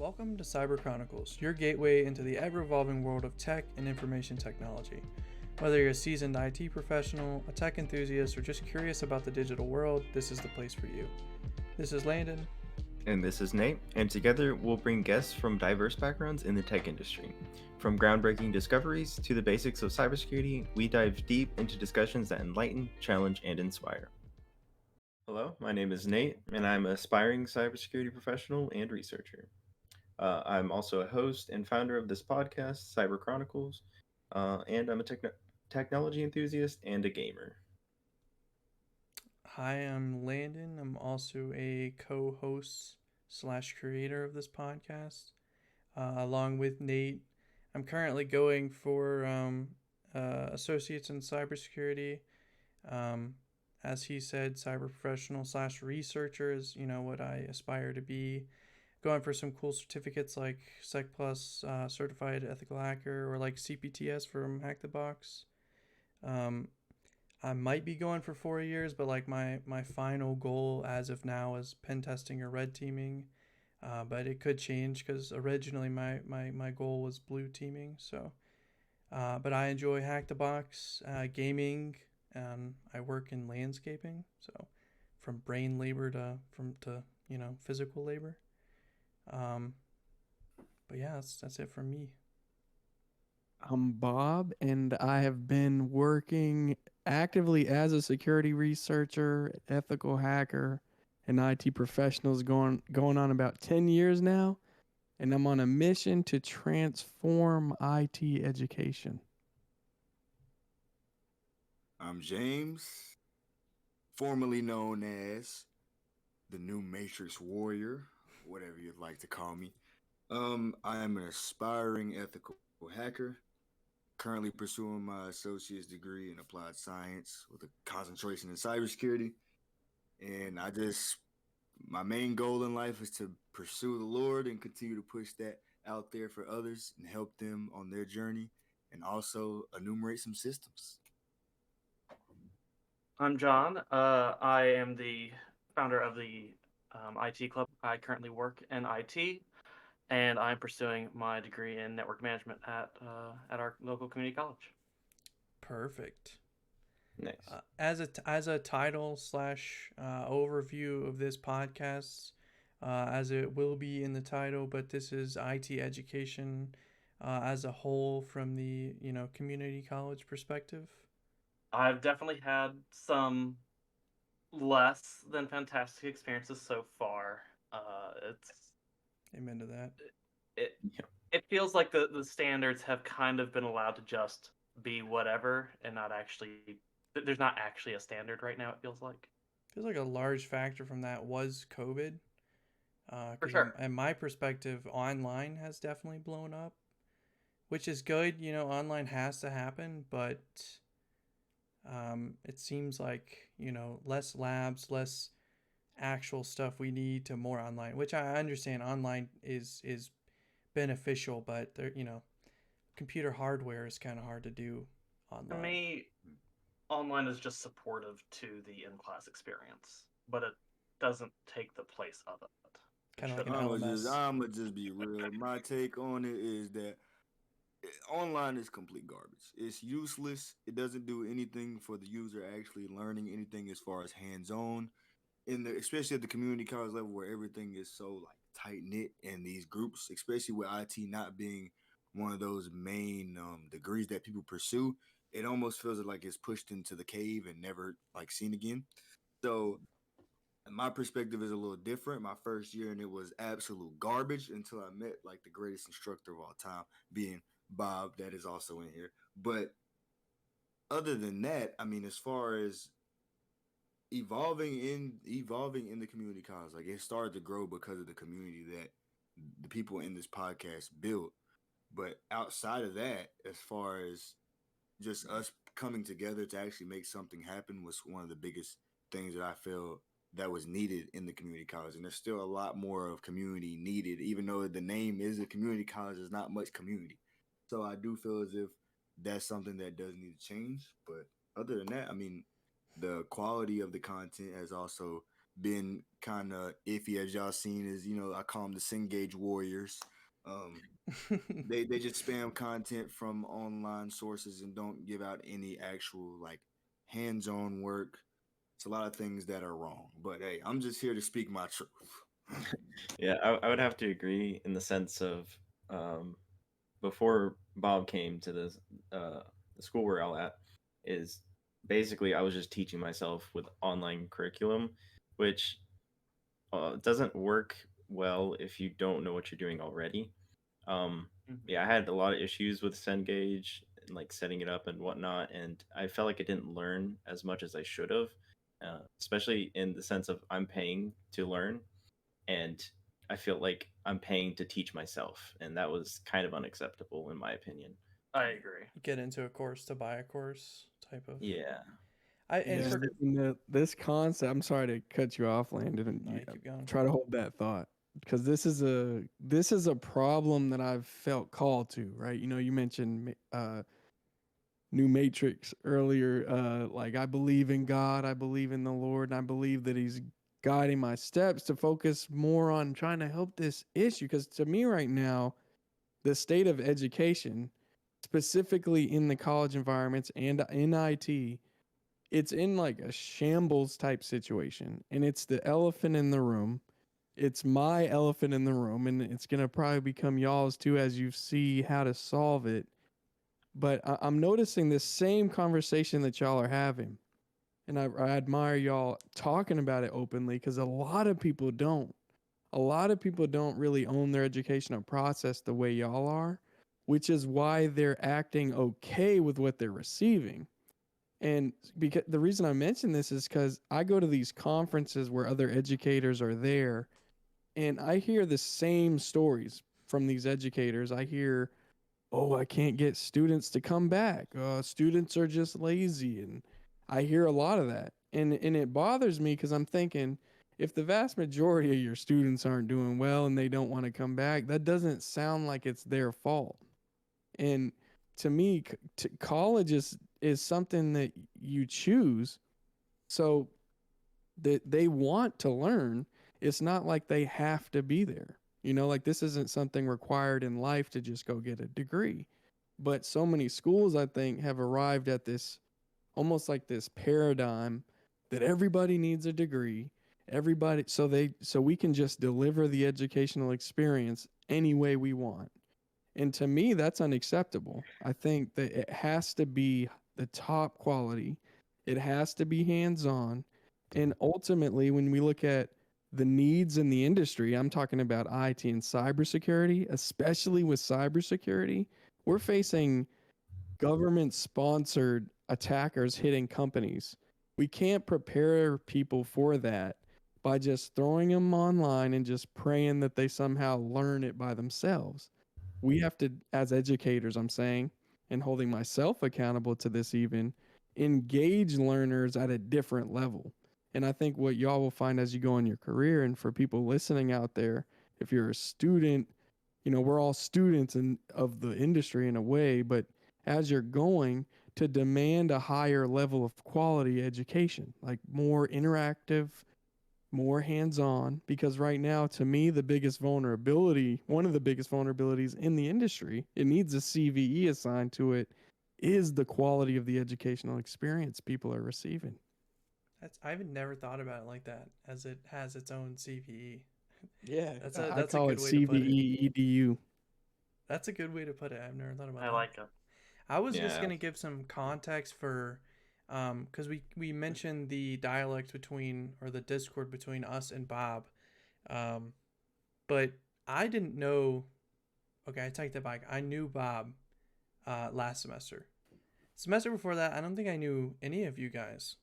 Welcome to Cyber Chronicles, your gateway into the ever-evolving world of tech and information technology. Whether you're a seasoned IT professional, a tech enthusiast, or just curious about the digital world, this is the place for you. This is Landon. And this is Nate, and together we'll bring guests from diverse backgrounds in the tech industry. From groundbreaking discoveries to the basics of cybersecurity, we dive deep into discussions that enlighten, challenge, and inspire. Hello, my name is Nate, and I'm an aspiring cybersecurity professional and researcher. I'm also a host and founder of this podcast, Cyber Chronicles, and I'm a technology enthusiast and a gamer. Hi, I'm Landon. I'm also a co-host / creator of this podcast. Along with Nate, I'm currently going for associates in cybersecurity. Um, as he said, cyber professional / researcher is what I aspire to be. Going for some cool certificates like Sec Plus Certified Ethical Hacker or like CPTS from Hack the Box. I might be going for 4 years, but like my final goal as of now is pen testing or red teaming. But it could change because originally my goal was blue teaming. So, but I enjoy Hack the Box, gaming. I work in landscaping, so from brain labor to physical labor. But yeah, that's it for me. I'm Bob, and I have been working actively as a security researcher, ethical hacker, and IT professionals going on about 10 years now, and I'm on a mission to transform IT education. I'm James, formerly known as the NewMatrixWarrior, whatever you'd like to call me. I am an aspiring ethical hacker, currently pursuing my associate's degree in applied science with a concentration in cybersecurity. And my main goal in life is to pursue the Lord and continue to push that out there for others and help them on their journey and also enumerate some systems. I'm John. I am the founder of the IT club. I currently work in IT, and I'm pursuing my degree in network management at our local community college. Perfect. Nice. As a title / overview of this podcast, as it will be in the title, but this is IT education as a whole from the community college perspective. I've definitely had some less than fantastic experiences so far. It's Amen to that. It feels like the standards have kind of been allowed to just be whatever and not actually. There's not actually a standard right now. It feels like. Feels like a large factor from that was COVID. For sure. In my perspective, online has definitely blown up, which is good. Online has to happen, but it seems like less labs, less actual stuff we need to more online, which I understand online is beneficial, but there computer hardware is kind of hard to do online. To me, online is just supportive to the in-class experience, but it doesn't take the place of it. Kind of like an LMS. I'm gonna just be real. My take on it is that online is complete garbage. It's useless. It doesn't do anything for the user actually learning anything as far as hands-on. Especially at the community college level where everything is so like tight knit in these groups, especially with IT not being one of those main degrees that people pursue, it almost feels like it's pushed into the cave and never like seen again. So my perspective is a little different. My first year and it was absolute garbage until I met like the greatest instructor of all time, being Bob, that is also in here. But other than that, I mean, as far as evolving in the community college, like it started to grow because of the community that the people in this podcast built. But outside of that, as far as just us coming together to actually make something happen was one of the biggest things that I feel that was needed in the community college. And there's still a lot more of community needed, even though the name is a community college, there's not much community. So I do feel as if that's something that does need to change. But other than that, I mean, the quality of the content has also been kind of iffy, as y'all seen. Is I call them the Cengage warriors. They just spam content from online sources and don't give out any actual like hands-on work. It's a lot of things that are wrong. But hey, I'm just here to speak my truth. Yeah, I would have to agree in the sense of before Bob came to the school we're all at, is basically I was just teaching myself with online curriculum, which doesn't work well if you don't know what you're doing already. Yeah, I had a lot of issues with Cengage and like setting it up and whatnot, and I felt like I didn't learn as much as I should have, especially in the sense of I'm paying to learn, and I feel like I'm paying to teach myself, and that was kind of unacceptable in my opinion. I agree. Get into a course to buy a course type of. Yeah. And for this concept. I'm sorry to cut you off, Landon. And no, you keep going. try to hold that thought because this is a problem that I've felt called to. Right? You mentioned New Matrix earlier. Like I believe in God, I believe in the Lord, and I believe that He's guiding my steps to focus more on trying to help this issue. Because to me, right now, the state of education, specifically in the college environments and in IT, it's in like a shambles type situation, and it's the elephant in the room. It's my elephant in the room, and it's gonna probably become y'all's too as you see how to solve it. But I'm noticing this same conversation that y'all are having, and I admire y'all talking about it openly because a lot of people don't. A lot of people don't really own their educational process the way y'all are, which is why they're acting okay with what they're receiving. And because the reason I mention this is because I go to these conferences where other educators are there, and I hear the same stories from these educators. I hear, oh, I can't get students to come back. Students are just lazy. And I hear a lot of that. And it bothers me because I'm thinking, if the vast majority of your students aren't doing well and they don't want to come back, that doesn't sound like it's their fault. And to me, college is something that you choose. So that they want to learn. It's not like they have to be there. Like this isn't something required in life to just go get a degree. But so many schools, I think, have arrived at this almost like this paradigm that everybody needs a degree. Everybody, so we can just deliver the educational experience any way we want. And to me, that's unacceptable. I think that it has to be the top quality. It has to be hands on. And ultimately, when we look at the needs in the industry, I'm talking about IT and cybersecurity, especially with cybersecurity, we're facing government sponsored attackers hitting companies. We can't prepare people for that by just throwing them online and just praying that they somehow learn it by themselves. We have to, as educators, I'm saying, and holding myself accountable to this even, engage learners at a different level. And I think what y'all will find as you go in your career, and for people listening out there, if you're a student, we're all students of the industry in a way, but as you're going to demand a higher level of quality education, like more interactive, more hands-on, because right now to me one of the biggest vulnerabilities in the industry, it needs a CVE assigned to it, is the quality of the educational experience people are receiving. I've never thought about it like that, as it has its own CVE. Yeah, That's I a call good it way to put it. CVE EDU. That's a good way to put it. I've never thought about I that. like it. I was just Yeah. gonna give some context for, because we mentioned the dialect between, or the discord between us and Bob, but I didn't know. Okay, I take that back. I knew Bob, last semester. Semester before that, I don't think I knew any of you guys.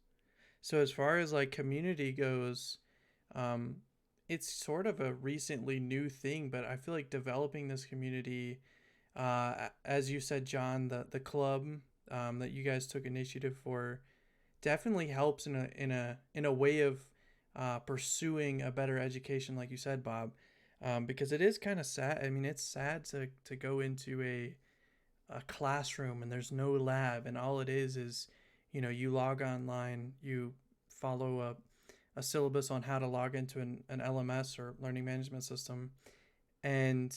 So as far as like community goes, um, it's sort of a recently new thing, but I feel like developing this community, as you said, John, the club, that you guys took initiative for, definitely helps in a way of pursuing a better education, like you said, Bob, because it is kind of sad. I mean, it's sad to go into a classroom and there's no lab, and all it is you log online, you follow a syllabus on how to log into an LMS or learning management system, and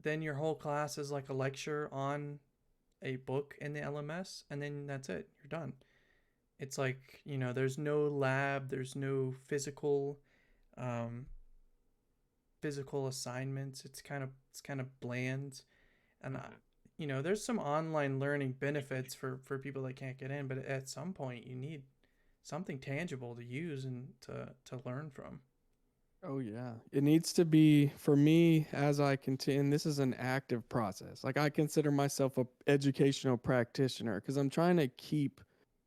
then your whole class is like a lecture on a book in the LMS, and then that's it. You're done. It's like, there's no lab, there's no um, physical assignments. It's kind of bland, and there's some online learning benefits for people that can't get in, but at some point you need something tangible to use and to learn from. Oh yeah. It needs to be for me as I continue. And this is an active process. Like I consider myself a educational practitioner because I'm trying to keep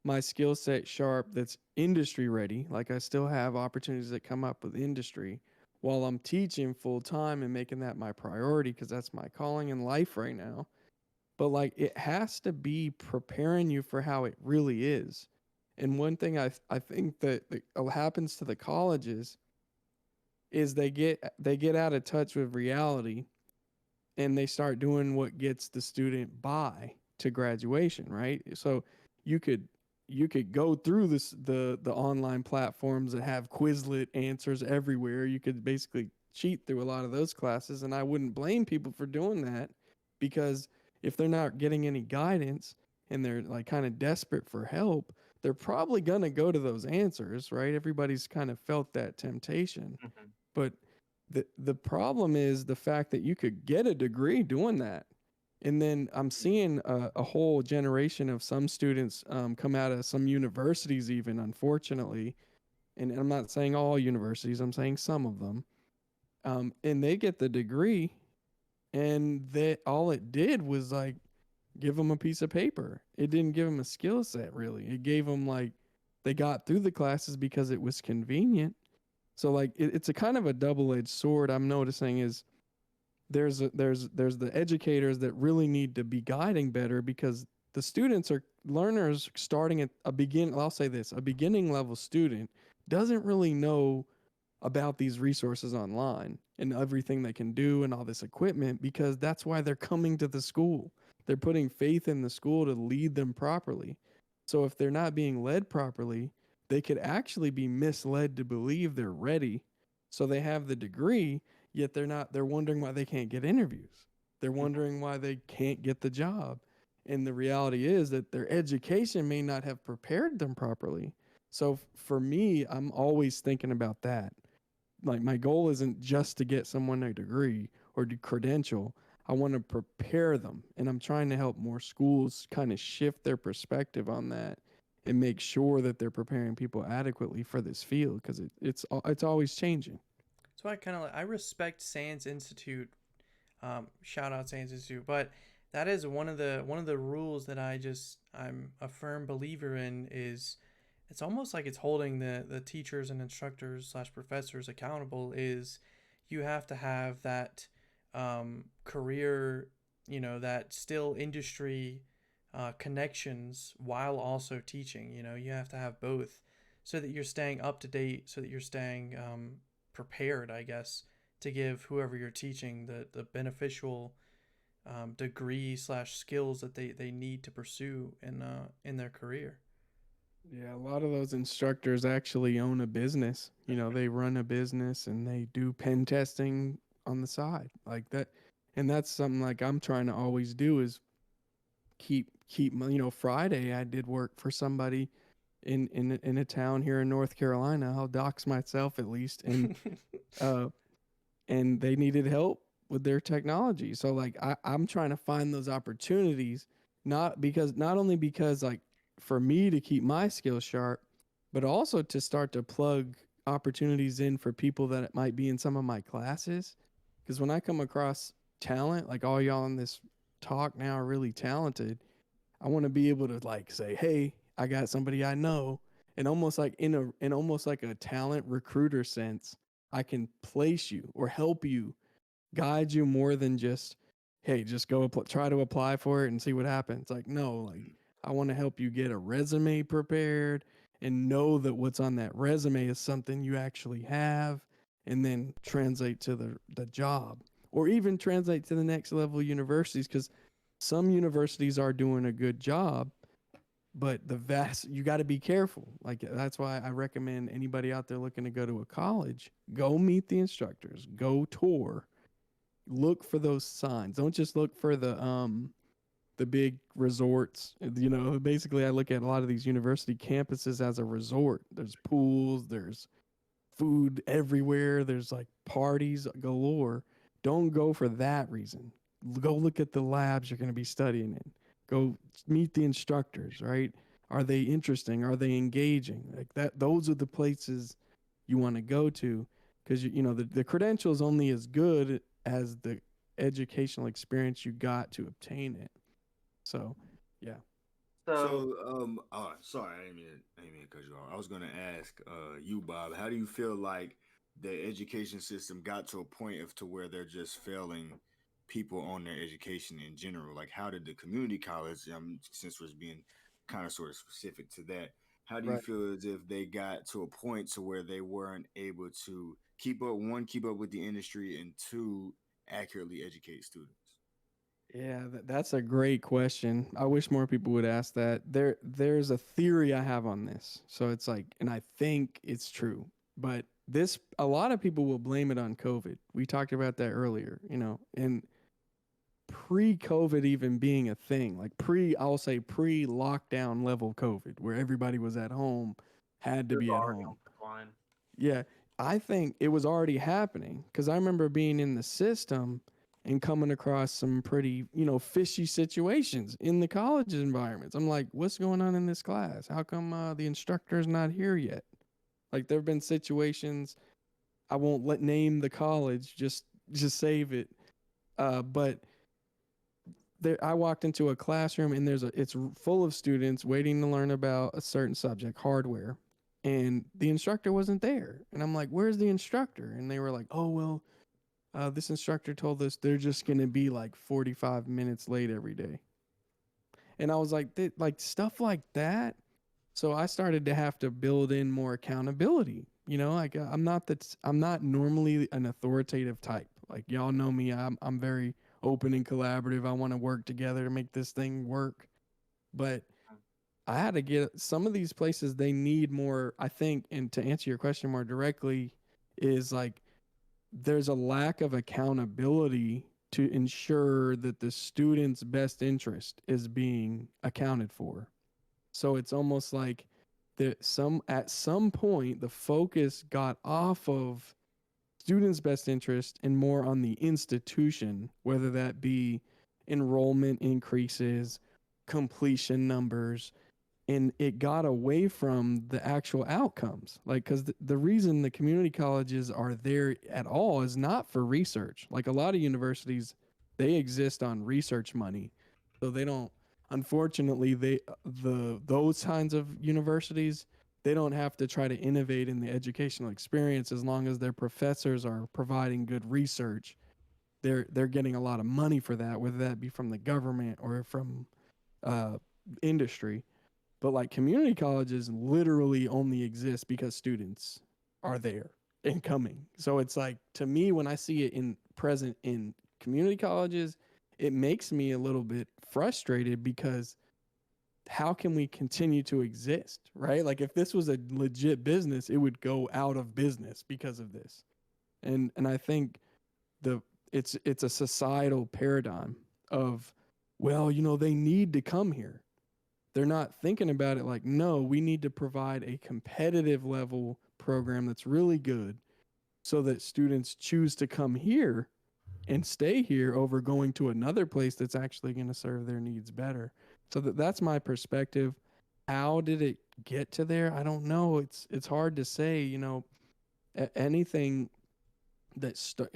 my skill set sharp that's industry ready. Like I still have opportunities that come up with industry while I'm teaching full time and making that my priority because that's my calling in life right now. But like it has to be preparing you for how it really is. And one thing I think that happens to the colleges is they get out of touch with reality and they start doing what gets the student by to graduation, right? So you could go through the online platforms that have Quizlet answers everywhere. You could basically cheat through a lot of those classes, and I wouldn't blame people for doing that because if they're not getting any guidance and they're like kind of desperate for help, they're probably going to go to those answers, right? Everybody's kind of felt that temptation. Mhm. But the problem is the fact that you could get a degree doing that. And then I'm seeing a whole generation of some students come out of some universities, even unfortunately. And I'm not saying all universities, I'm saying some of them. And they get the degree, and that all it did was like give them a piece of paper. It didn't give them a skill set, really. It gave them like they got through the classes because it was convenient. So like it's a kind of a double-edged sword. I'm noticing is there's the educators that really need to be guiding better because the students are learners starting at I'll say this, a beginning level student doesn't really know about these resources online and everything they can do and all this equipment because that's why they're coming to the school. They're putting faith in the school to lead them properly. So if they're not being led properly, they could actually be misled to believe they're ready. So they have the degree, yet they're not, they're wondering why they can't get interviews. They're wondering why they can't get the job. And the reality is that their education may not have prepared them properly. So for me, I'm always thinking about that. Like my goal isn't just to get someone a degree or to credential. I want to prepare them, and I'm trying to help more schools kind of shift their perspective on that and make sure that they're preparing people adequately for this field because it's always changing. So I respect Sands Institute. Shout out Sands Institute, but that is one of the rules that I'm a firm believer in is it's almost like it's holding the teachers and instructors slash professors accountable is you have to have that career, that still industry connections while also teaching. You have to have both so that you're staying up to date, so that you're staying prepared, I guess, to give whoever you're teaching the beneficial degree slash skills that they need to pursue in their career. Yeah, a lot of those instructors actually own a business. They run a business and they do pen testing on the side like that. And that's something like I'm trying to always do is keep my, Friday I did work for somebody in a town here in North Carolina. I'll dox myself at least, uh, and they needed help with their technology. So like I'm trying to find those opportunities, not only because like for me to keep my skills sharp, but also to start to plug opportunities in for people that might be in some of my classes. Because when I come across talent, like all y'all in this talk now are really talented, I want to be able to like say, "Hey, I got somebody I know," and almost like in almost like a talent recruiter sense, I can place you or help you, guide you more than just, "Hey, just go try to apply for it and see what happens." Like, no, like I want to help you get a resume prepared and know that what's on that resume is something you actually have, and then translate to the job or even translate to the next level universities because some universities are doing a good job, but you got to be careful. Like that's why I recommend anybody out there looking to go to a college, go meet the instructors, go tour, look for those signs. Don't just look for the big resorts. You know, basically I look at a lot of these university campuses as a resort. There's pools, there's food everywhere, there's like parties galore. Don't go for that reason. Go look at the labs you're going to be studying in. Go meet the instructors, right? Are they interesting? Are they engaging? Like that, those are the places you want to go to, because you know the credential is only as good as the educational experience you got to obtain it. So, yeah. So, Sorry, I didn't mean to cut you off. I was gonna ask, you, Bob, how do you feel like the education system got to a point of to where they're just failing people on their education in general? Like, how did the community college, since we're being kind of sort of specific to that, how do you Right. feel as if they got to a point to where they weren't able to keep up with the industry, and two, accurately educate students? Yeah, that's a great question. I wish more people would ask that. There's a theory I have on this. So it's like, and I think it's true. But this a lot of people will blame it on COVID. We talked about that earlier, you know, and pre-COVID even being a thing, like I'll say pre-lockdown level COVID, where everybody was at home, had to there's be at already on home. decline. Yeah, I think it was already happening because I remember being in the system and coming across some pretty, you know, fishy situations in the college environments. I'm like, what's going on in this class? How come the instructor's not here yet? Like, there have been situations. I won't name the college, just save it. But there, I walked into a classroom and it's full of students waiting to learn about a certain subject, hardware, and the instructor wasn't there. And I'm like, "Where's the instructor?" And they were like, "Oh well, this instructor told us they're just gonna be like 45 minutes late every day." And I was like, like stuff like that. So I started to have to build in more accountability. You know, like I'm not normally an authoritative type. Like y'all know me, I'm very open and collaborative. I want to work together to make this thing work. But I had to get some of these places, they need more, I think, and to answer your question more directly, is like there's a lack of accountability to ensure that the student's best interest is being accounted for. So it's almost like at some point the focus got off of students' best interest and more on the institution, whether that be enrollment increases, completion numbers, and it got away from the actual outcomes. Like, because the reason the community colleges are there at all is not for research. Like a lot of universities, they exist on research money, so they don't. Unfortunately, those kinds of universities, they don't have to try to innovate in the educational experience as long as their professors are providing good research. They're getting a lot of money for that, whether that be from the government or from uh, industry. But like community colleges literally only exist because students are there and coming. So it's like, to me, when I see it in present in community colleges, it makes me a little bit frustrated because how can we continue to exist, right? Like if this was a legit business, it would go out of business because of this. And I think the it's a societal paradigm of, well, you know, they need to come here. They're not thinking about it like, no, we need to provide a competitive level program that's really good so that students choose to come here and stay here over going to another place that's actually going to serve their needs better. So that's my perspective. How did it get to there? I don't know. It's hard to say, you know, anything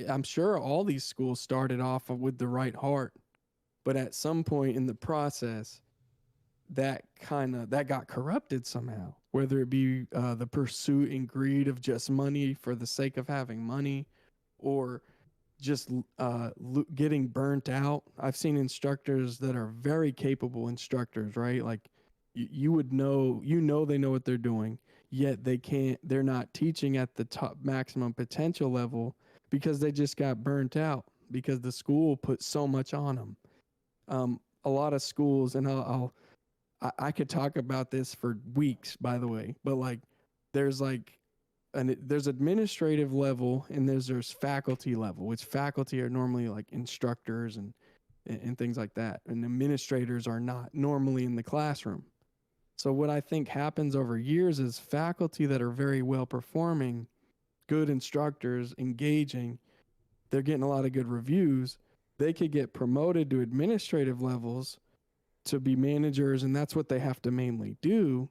I'm sure all these schools started off with the right heart, but at some point in the process, that got corrupted somehow, whether it be the pursuit and greed of just money for the sake of having money, or just getting burnt out. I've seen instructors that are very capable instructors, right? Like you would know, you know, they know what they're doing, yet they're not teaching at the top maximum potential level because they just got burnt out because the school put so much on them. A lot of schools, and I could talk about this for weeks, by the way, but like there's like there's administrative level and there's faculty level, which faculty are normally like instructors and things like that, and administrators are not normally in the classroom. So what I think happens over years is faculty that are very well performing, good instructors, engaging, they're getting a lot of good reviews. They could get promoted to administrative levels to be managers, and that's what they have to mainly do.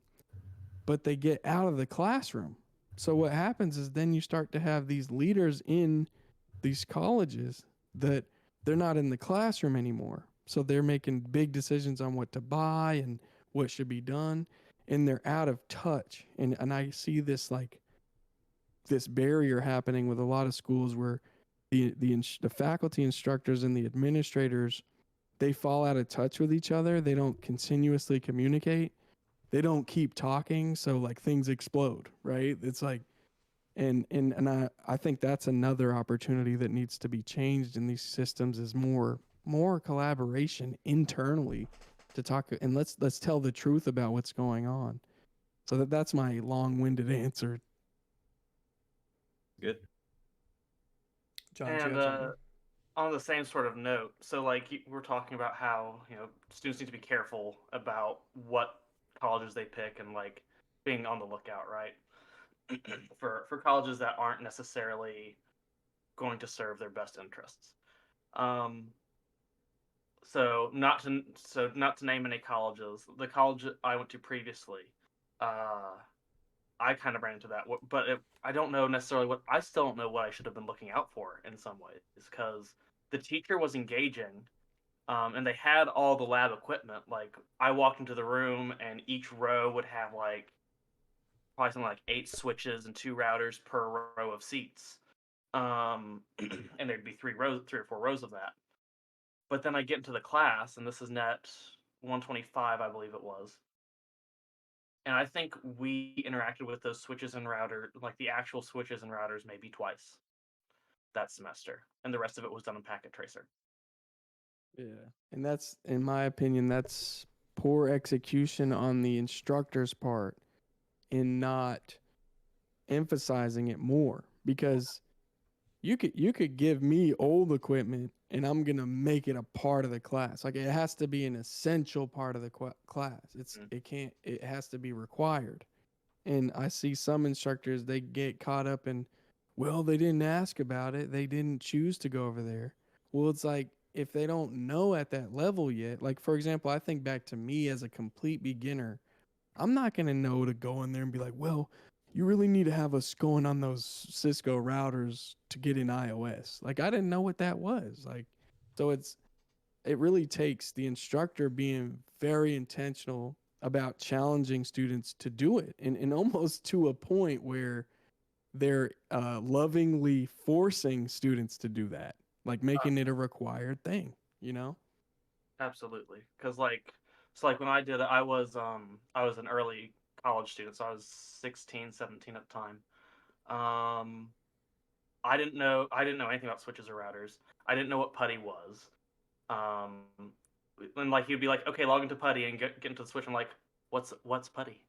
But they get out of the classroom. So what happens is then you start to have these leaders in these colleges that they're not in the classroom anymore. So they're making big decisions on what to buy and what should be done, and they're out of touch. And I see this like this barrier happening with a lot of schools where the faculty instructors and the administrators, they fall out of touch with each other. They don't continuously communicate. They don't keep talking, so like things explode, right? It's like and I think that's another opportunity that needs to be changed in these systems is more collaboration internally to talk, and let's tell the truth about what's going on. So that's my long-winded answer. Good. John, do you And have something? on the same sort of note, so like we're talking about how students need to be careful about what colleges they pick and like being on the lookout, right? for colleges that aren't necessarily going to serve their best interests. Um, so not to name any colleges, the college I went to previously, uh, I kind of ran into that. But I don't know necessarily what I still don't know what I should have been looking out for in some ways because the teacher was engaging, and they had all the lab equipment. Like I walked into the room, and each row would have like probably something like 8 switches and 2 routers per row of seats. And there'd be 3 or 4 rows of that. But then I get into the class, and this is net 125, I believe it was. And I think we interacted with those switches and router, like the actual switches and routers, maybe twice that semester, and the rest of it was done in Packet Tracer. Yeah. And that's, in my opinion, that's poor execution on the instructor's part in not emphasizing it more, because you could give me old equipment and I'm going to make it a part of the class. Like it has to be an essential part of the class. It has to be required. And I see some instructors, they get caught up in, well, they didn't ask about it. They didn't choose to go over there. Well, it's like if they don't know at that level yet, like for example, I think back to me as a complete beginner, I'm not going to know to go in there and be like, well, you really need to have us going on those Cisco routers to get in iOS. Like I didn't know what that was. Like, so it really takes the instructor being very intentional about challenging students to do it, and almost to a point where they're lovingly forcing students to do that, like making it a required thing, you know? Absolutely, because like when I did it, I was an early college student, so I was 16, 17 at the time. Um, I didn't know anything about switches or routers. I didn't know what putty was. Um, and like he'd be like, okay, log into putty and get into the switch. I'm like, what's putty?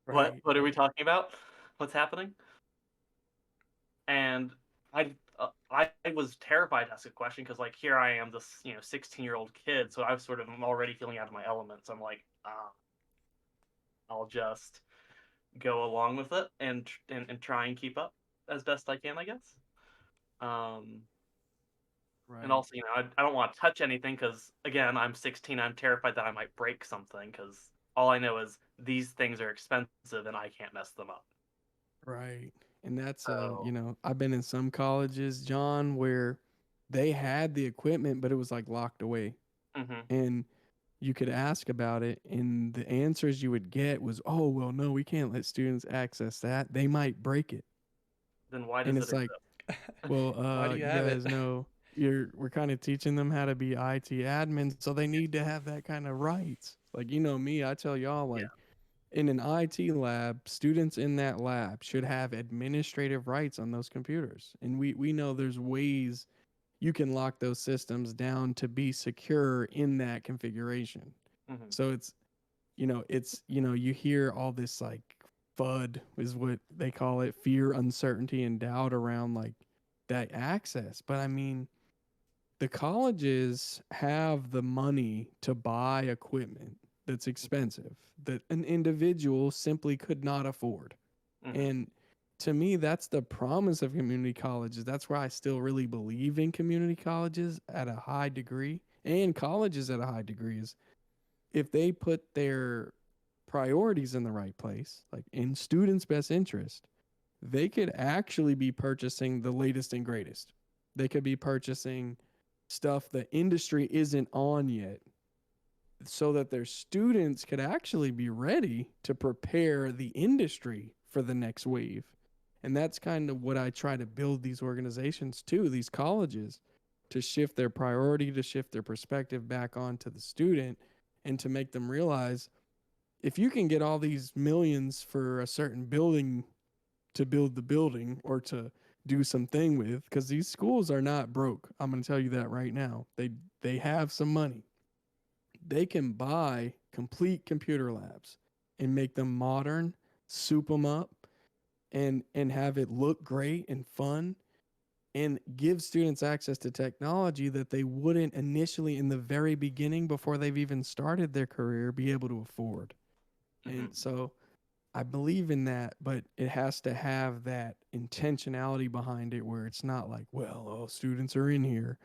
Right. What are we talking about? What's happening? And I was terrified to ask a question because like here I am, this 16-year-old kid, so I was sort of already feeling out of my element. So I'm like, I'll just go along with it and try and keep up as best I can, I guess. Um, and Right. also, I don't want to touch anything because again, I'm 16. I'm terrified that I might break something because all I know is these things are expensive and I can't mess them up. Right. And that's So, I've been in some colleges, John, where they had the equipment but it was like locked away. mhm. And you could ask about it and the answers you would get was, "Oh, well, no, we can't let students access that. They might break it." Then why And does it it's like, exist? "Well, Why do you you have it? guys know we're kind of teaching them how to be IT admins, so they need to have that kind of rights." Like, you know me, I tell y'all Yeah. like in an IT lab, students in that lab should have administrative rights on those computers. And we know there's ways you can lock those systems down to be secure in that configuration. Mhm. So it's, you hear all this like FUD is what they call it, fear, uncertainty, and doubt around like that access. But I mean, the colleges have the money to buy equipment that's expensive that an individual simply could not afford. Mhm. And to me, that's the promise of community colleges. That's where I still really believe in community colleges at a high degree and colleges at a high degree is if they put their priorities in the right place, like in students' best interest, they could actually be purchasing the latest and greatest. They could be purchasing stuff the industry isn't on yet so that their students could actually be ready to prepare the industry for the next wave. And that's kind of what I try to build these organizations to, these colleges, to shift their priority, to shift their perspective back onto the student, and to make them realize if you can get all these millions for a certain building to build the building or to do something with, because these schools are not broke. I'm going to tell you that right now. They have some money. They can buy complete computer labs and make them modern, soup them up, and have it look great and fun, and give students access to technology that they wouldn't initially in the very beginning before they've even started their career be able to afford. And so I believe in that, but it has to have that intentionality behind it where it's not like, well, oh, students are in here,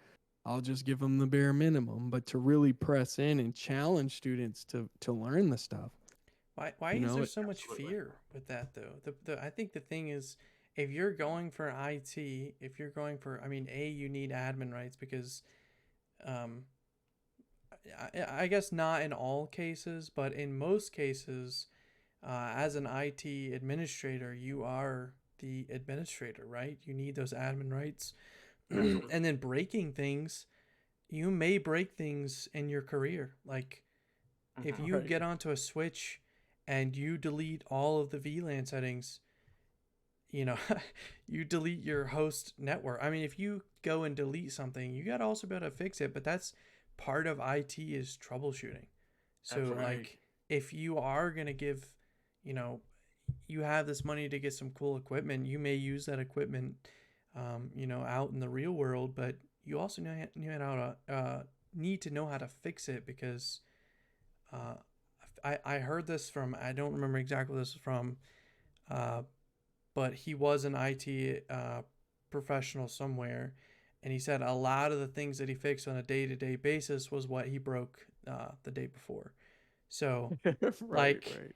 I'll just give them the bare minimum, but to really press in and challenge students to learn the stuff. Why You is know, there it, so much Absolutely. fear with that though? I think the thing is, if you're going for IT, if you're going for, I mean, you need admin rights because, um, I guess not in all cases, but in most cases, as an IT administrator, you are the administrator, right? You need those admin rights. Absolutely. And then breaking things, you may break things in your career. Like if Mhm. you right. get onto a switch and you delete all of the VLAN settings, you know, you delete your host network. I mean, if you go and delete something, you got to also be able to fix it, but that's part of IT is troubleshooting. So Absolutely. Right. like if you are going to give, you know, you have this money to get some cool equipment, you may use that equipment out in the real world, but you also need to know how to fix it because uh, I heard this from, I don't remember exactly what this is from, uh, but he was an IT professional somewhere, and he said a lot of the things that he fixed on a day to day basis was what he broke the day before. So, right, like, right.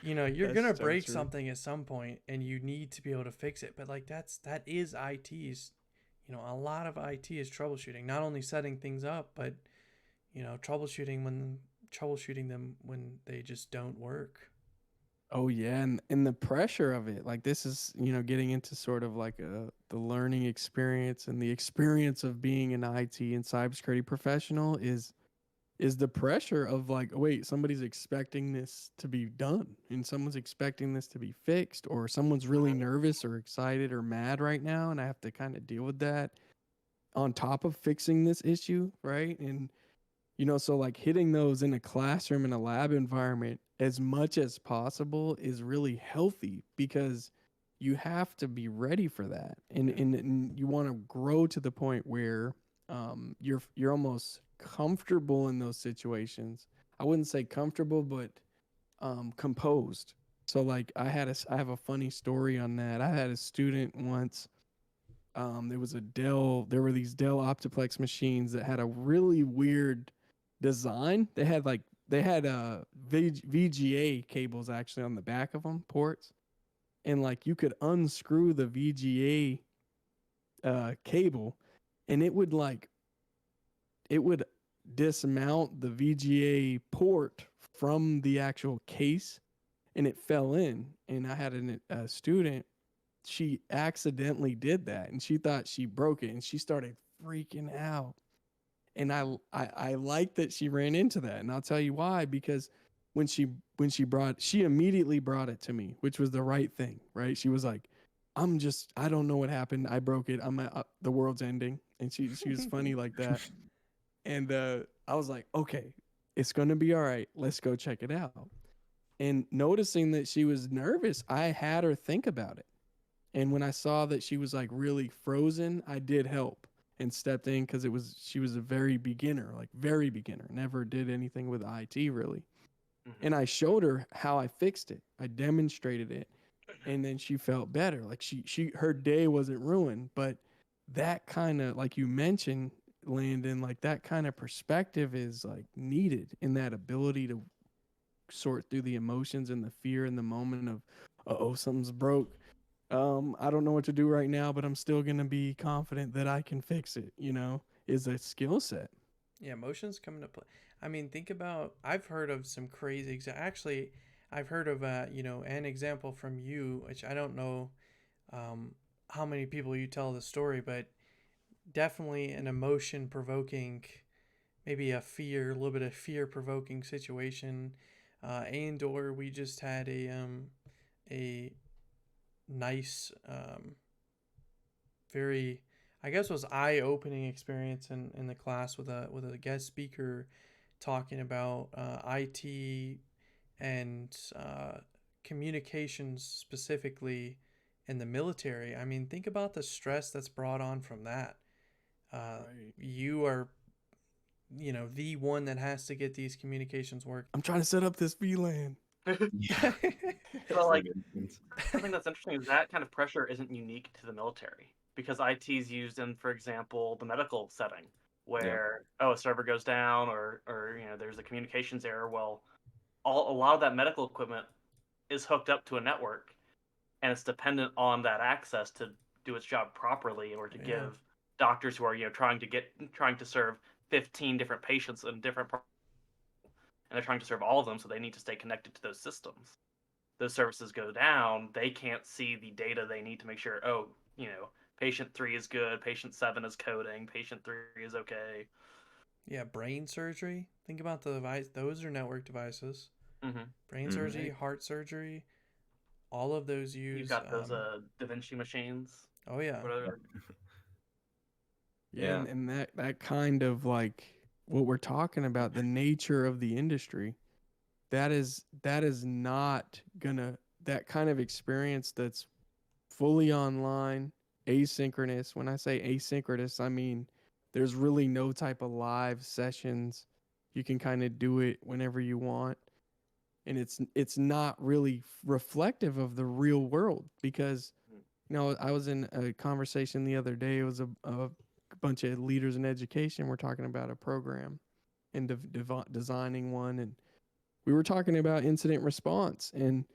you're That's gonna so break true. something at some point, and you need to be able to fix it. But like that is IT's. A lot of IT is troubleshooting, not only setting things up, but troubleshooting them when they just don't work. Oh yeah, and the pressure of it, like this is, getting into sort of like the learning experience and the experience of being an IT and cybersecurity professional is the pressure of like, wait, somebody's expecting this to be done and someone's expecting this to be fixed, or someone's really nervous or excited or mad right now, and I have to kind of deal with that on top of fixing this issue, right? And so like hitting those in a classroom in a lab environment as much as possible is really healthy because you have to be ready for that. And Yeah. and you want to grow to the point where you're almost comfortable in those situations. I wouldn't say comfortable, but composed. So like I have a funny story on that. I had a student once. There were these Dell Optiplex machines that had a really weird design. They had VGA cables actually on the back of them, ports, and like you could unscrew the VGA cable, and it would dismount the VGA port from the actual case, and it fell in. And I had a student, she accidentally did that and she thought she broke it and she started freaking out. And I like that she ran into that, and I'll tell you why. Because when she immediately brought it to me, which was the right thing, right? She was like, I don't know what happened, I broke it, the world's ending. And she was funny like that. And I was like, okay, it's gonna be all right, let's go check it out. And noticing that she was nervous, I had her think about it. And when I saw that she was like really frozen, I did help and stepped in because she was a very beginner, like very beginner, never did anything with IT really. And I showed her how I fixed it. I demonstrated it, and then she felt better. Like her day wasn't ruined, but that kind of, like you mentioned, Landon, like that kind of perspective is like needed in that ability to sort through the emotions and the fear in the moment of, oh, something's broke. I don't know what to do right now, but I'm still gonna be confident that I can fix it. Is a skill set. Yeah, emotions come into play. I mean, think about. I've heard of some crazy. Actually, I've heard of an example from you, which I don't know how many people you tell the story, but definitely an emotion provoking, maybe a little bit of fear provoking situation. And or we just had a nice, very, I guess, was eye opening experience in the class with a guest speaker talking about IT and communications specifically in the military. I mean, think about the stress that's brought on from that. Right. You are, the one that has to get these communications work. I'm trying to set up this VLAN. Yeah. So, like, something that's interesting is that kind of pressure isn't unique to the military because IT is used in, for example, the medical setting where a server goes down or there's a communications error. Well, a lot of that medical equipment is hooked up to a network, and it's dependent on that access to do its job properly or to Yeah. give doctors who are trying to serve 15 different patients in different parts, and they're trying to serve all of them, so they need to stay connected to those systems. Those services go down, they can't see the data they need to make sure, patient 3 is good, patient 7 is coding, patient 3 is okay. Yeah, brain surgery. Think about the device. Those are network devices. Mm-hmm. Brain surgery, heart surgery, all of those use. You've got those Da Vinci machines. Oh yeah. Yeah, and that kind of like what we're talking about, the nature of the industry, that is not gonna, that kind of experience that's fully online, asynchronous. When I say asynchronous, I mean there's really no type of live sessions. You can kind of do it whenever you want. And it's not really reflective of the real world because I was in a conversation the other day. It was a bunch of leaders in education. We're talking about a program and designing one, and we were talking about incident response, and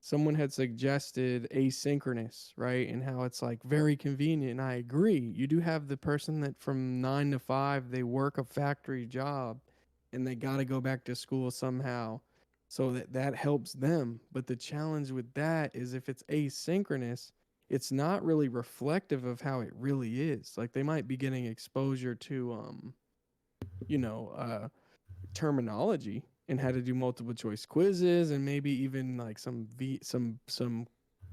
someone had suggested asynchronous, right? And how it's like very convenient. And I agree. You do have the person that from 9 to 5, they work a factory job and they got to go back to school somehow. So that helps them. But the challenge with that is if it's asynchronous, it's not really reflective of how it really is. Like they might be getting exposure to, you know, terminology and how to do multiple choice quizzes and maybe even like some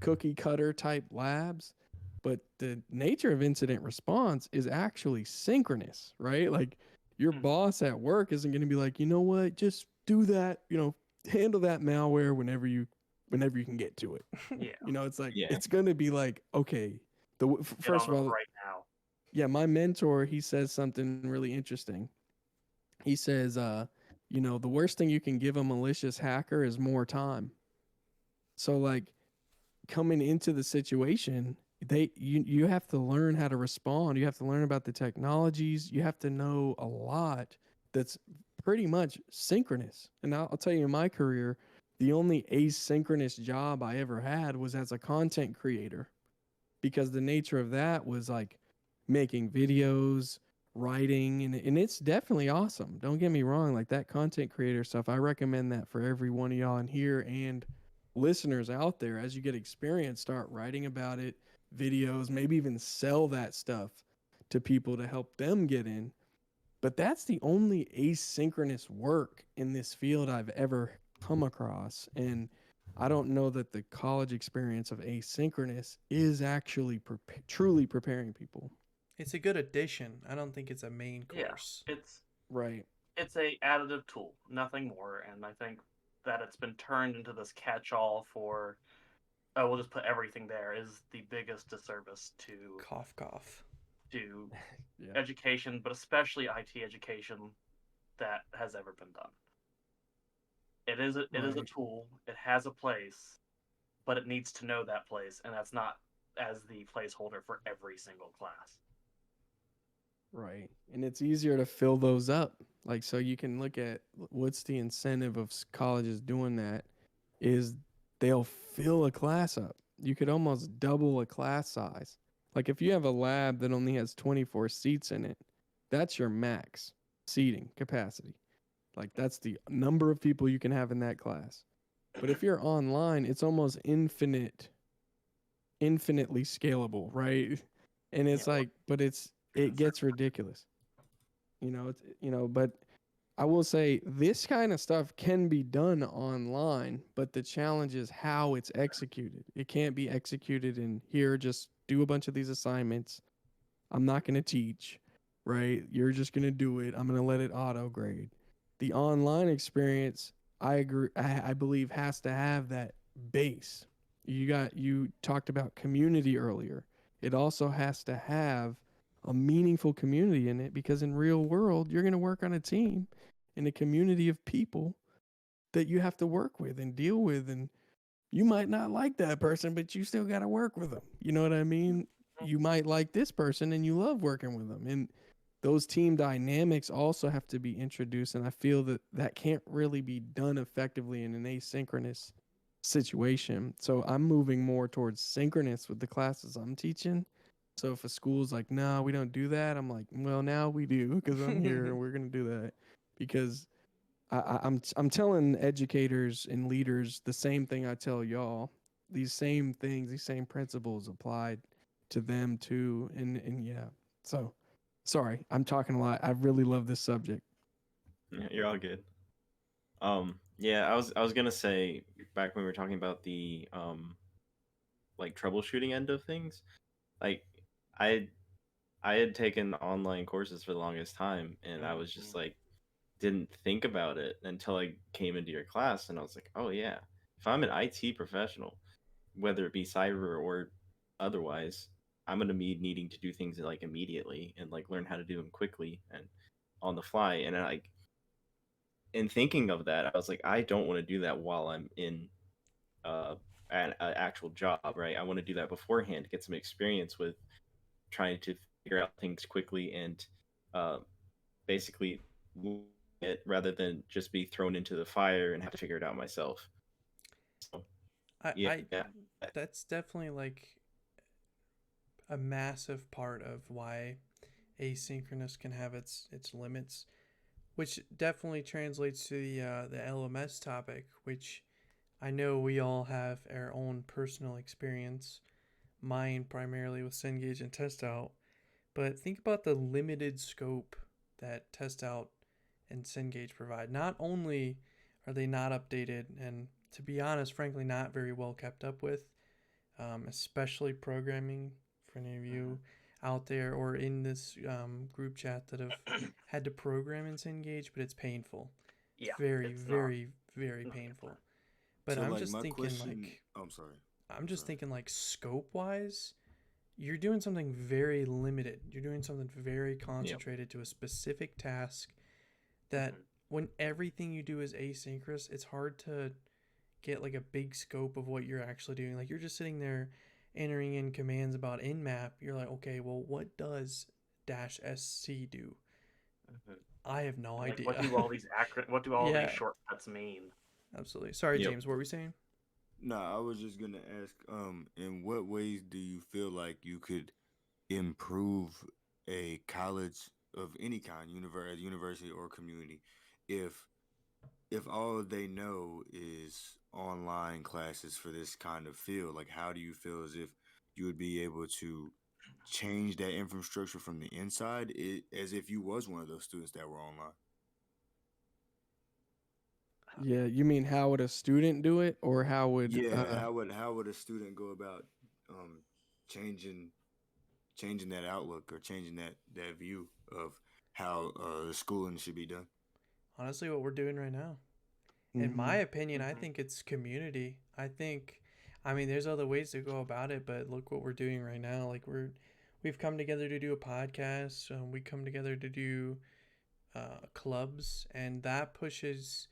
cookie cutter type labs, but the nature of incident response is actually synchronous, right? Like your boss at work isn't going to be like, you know what, just do that, handle that malware whenever you can get to it. Yeah. It's like it's going to be like, okay, first of all, right now. Yeah, my mentor, he says something really interesting. He says, the worst thing you can give a malicious hacker is more time. So like coming into the situation, you have to learn how to respond. You have to learn about the technologies. You have to know a lot that's pretty much synchronous. And I'll tell you, in my career, the only asynchronous job I ever had was as a content creator, because the nature of that was like making videos, writing, and it's definitely awesome. Don't get me wrong, like that content creator stuff, I recommend that for every one of y'all in here and listeners out there. As you get experience, start writing about it, videos, maybe even sell that stuff to people to help them get in. But that's the only asynchronous work in this field I've ever come across. And I don't know that the college experience of asynchronous is actually truly preparing people. It's a good addition. I don't think it's a main course. Yeah, it's right. It's a additive tool, nothing more. And I think that it's been turned into this catch-all for, oh, we'll just put everything there, is the biggest disservice Cough, cough. to Yeah. education, but especially IT education, that has ever been done. It is a Right. tool. It has a place, but it needs to know that place, and that's not as the placeholder for every single class. Right. And it's easier to fill those up. Like, so you can look at what's the incentive of colleges doing that is they'll fill a class up. You could almost double a class size. Like, if you have a lab that only has 24 seats in it, that's your max seating capacity. Like, that's the number of people you can have in that class. But if you're online, it's almost infinitely scalable, right? And it's Yeah. like, but it gets ridiculous. But I will say this kind of stuff can be done online, but the challenge is how it's executed. It can't be executed in here, just do a bunch of these assignments. I'm not going to teach, right? You're just going to do it. I'm going to let it auto grade. The online experience, I agree, I believe has to have that base. You talked about community earlier. It also has to have a meaningful community in it because in real world, you're going to work on a team in a community of people that you have to work with and deal with, and you might not like that person, but you still got to work with them. You know what I mean? You might like this person and you love working with them. And those team dynamics also have to be introduced. And I feel that that can't really be done effectively in an asynchronous situation. So I'm moving more towards synchronous with the classes I'm teaching. So if a school's like, no, we don't do that, I'm like, well, now we do because I'm here and we're going to do that because I'm telling educators and leaders the same thing I tell y'all. These same things, these same principles applied to them too. And yeah. So sorry, I'm talking a lot. I really love this subject. Yeah, you're all good. Yeah, I was gonna say back when we were talking about the like troubleshooting end of things, like I I had taken online courses for the longest time, and I was just like didn't think about it until I came into your class, and I was like, oh yeah, if I'm an IT professional, whether it be cyber or otherwise, I'm gonna be needing to do things like immediately and like learn how to do them quickly and on the fly, and like in thinking of that, I was like, I don't want to do that while I'm in an actual job, right? I want to do that beforehand, get some experience with trying to figure out things quickly and uh, basically it rather than just be thrown into the fire and have to figure it out myself. So, yeah, I that's definitely like a massive part of why asynchronous can have its limits, which definitely translates to the LMS topic, which I know we all have our own personal experience. Mine primarily with Cengage and Test Out, but think about the limited scope that Test Out and Cengage provide. Not only are they not updated, and to be honest, frankly, not very well kept up with, especially programming for any of you out there or in this group chat that have had to program in Cengage, but it's painful. It's Yeah, very, it's not very, very painful. But So I'm like just my thinking question, like oh, I'm sorry. I'm I'm just sorry. thinking like scope wise, you're doing something very limited. You're doing something very yep. concentrated to a specific task that when everything you do is asynchronous, it's hard to get like a big scope of what you're actually doing. Like you're just sitting there entering in commands about nmap. You're like, okay, well, what does -sc do? I have no like idea. what do all these what do all these Yeah, shortcuts mean? absolutely. Sorry, Yep. James. What were we saying? No, I was just gonna ask, in what ways do you feel like you could improve a college of any kind, university or community, if all they know is online classes for this kind of field? Like, how do you feel as if you would be able to change that infrastructure from the inside, as if you was one of those students that were online? Yeah, you mean how would a student do it or how would Yeah, how would a student go about um changing that outlook or changing that view of how the schooling should be done? Honestly, what we're doing right now. In my Mhm. opinion, I think it's community. I mean, there's other ways to go about it, but look what we're doing right now. Like we've come together to do a podcast. We come together to do clubs, and that pushes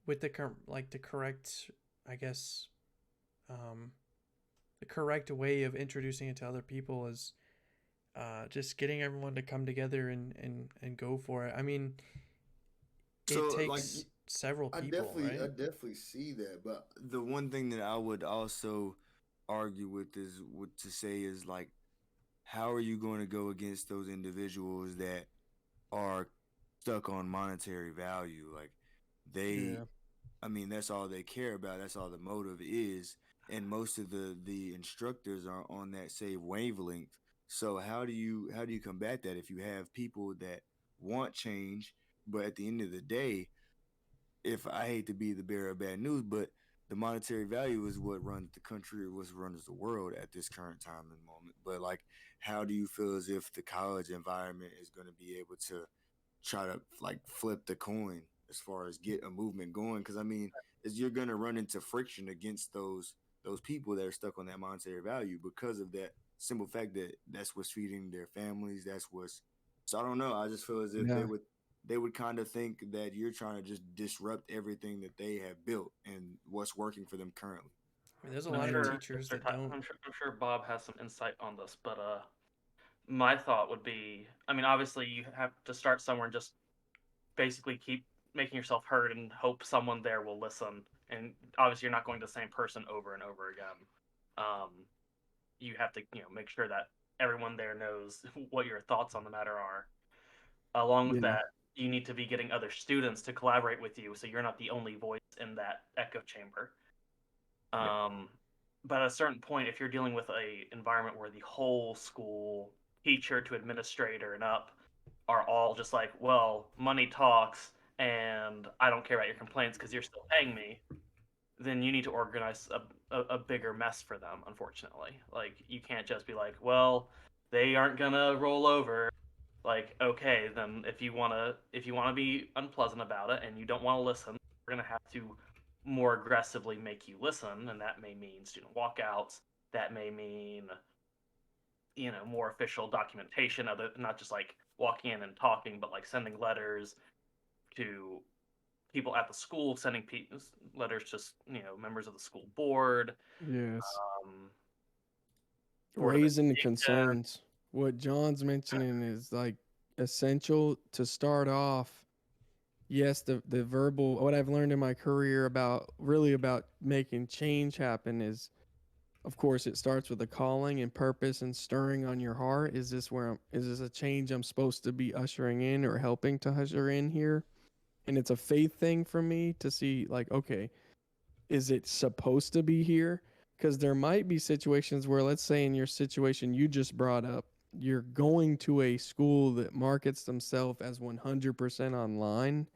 with the correct, I guess, um, the correct way of introducing it to other people is just getting everyone to come together and go for it. I mean, it So like takes several people, I right? definitely see that, but the one thing that I would also argue with is what to say is like, how are you going to go against those individuals that are stuck on monetary value? Like they, Yeah. I mean, that's all they care about. That's all the motive is, and most of the instructors are on that same wavelength. So how do you combat that if you have people that want change, but at the end of the day, if I hate to be the bearer of bad news, but the monetary value is what runs the country or what runs the world at this current time and moment. But like, how do you feel as if the college environment is going to be able to try to like flip the coin as far as get a movement going? Because I mean, is you're going to run into friction against those people that are stuck on that monetary value because of that simple fact that that's what's feeding their families. That's what's so I don't know. I just feel as if Yeah. they would kind of think that you're trying to just disrupt everything that they have built and what's working for them currently. I mean, there's a And I'm lot of Yeah. sure teachers Mr. that Ty- don't. I'm sure Bob has some insight on this, but my thought would be, I mean, obviously you have to start somewhere and just basically keep making yourself heard and hope someone there will listen. And obviously, you're not going to the same person over and over again. Um, you have to, make sure that everyone there knows what your thoughts on the matter are. Along with Yeah. that, you need to be getting other students to collaborate with you, so you're not the only voice in that echo chamber. Yeah. Um, but at a certain point, if you're dealing with a environment where the whole school, teacher to administrator and up, are all just like, well, money talks, and I don't care about your complaints because you're still paying me, then you need to organize a bigger mess for them, unfortunately. Like, you can't just be like, well, they aren't gonna roll over. Like, okay, then if you wanna be unpleasant about it and you don't want to listen, we're gonna have to more aggressively make you listen, and that may mean student walkouts. That may mean more official documentation, other not just like walking in and talking, but like sending letters to people at the school, sending letters to members of the school board, Yes. um, board of Raising the education. concerns. What John's mentioning is like essential to start off. Yes, the verbal, what I've learned in my career about really about making change happen is, of course, it starts with a calling and purpose and stirring on your heart. Is this a change I'm supposed to be ushering in or helping to usher in here? And it's a faith thing for me to see, like, okay, is it supposed to be here? Because there might be situations where, let's say, in your situation you just brought up, you're going to a school that markets themselves as 100% online,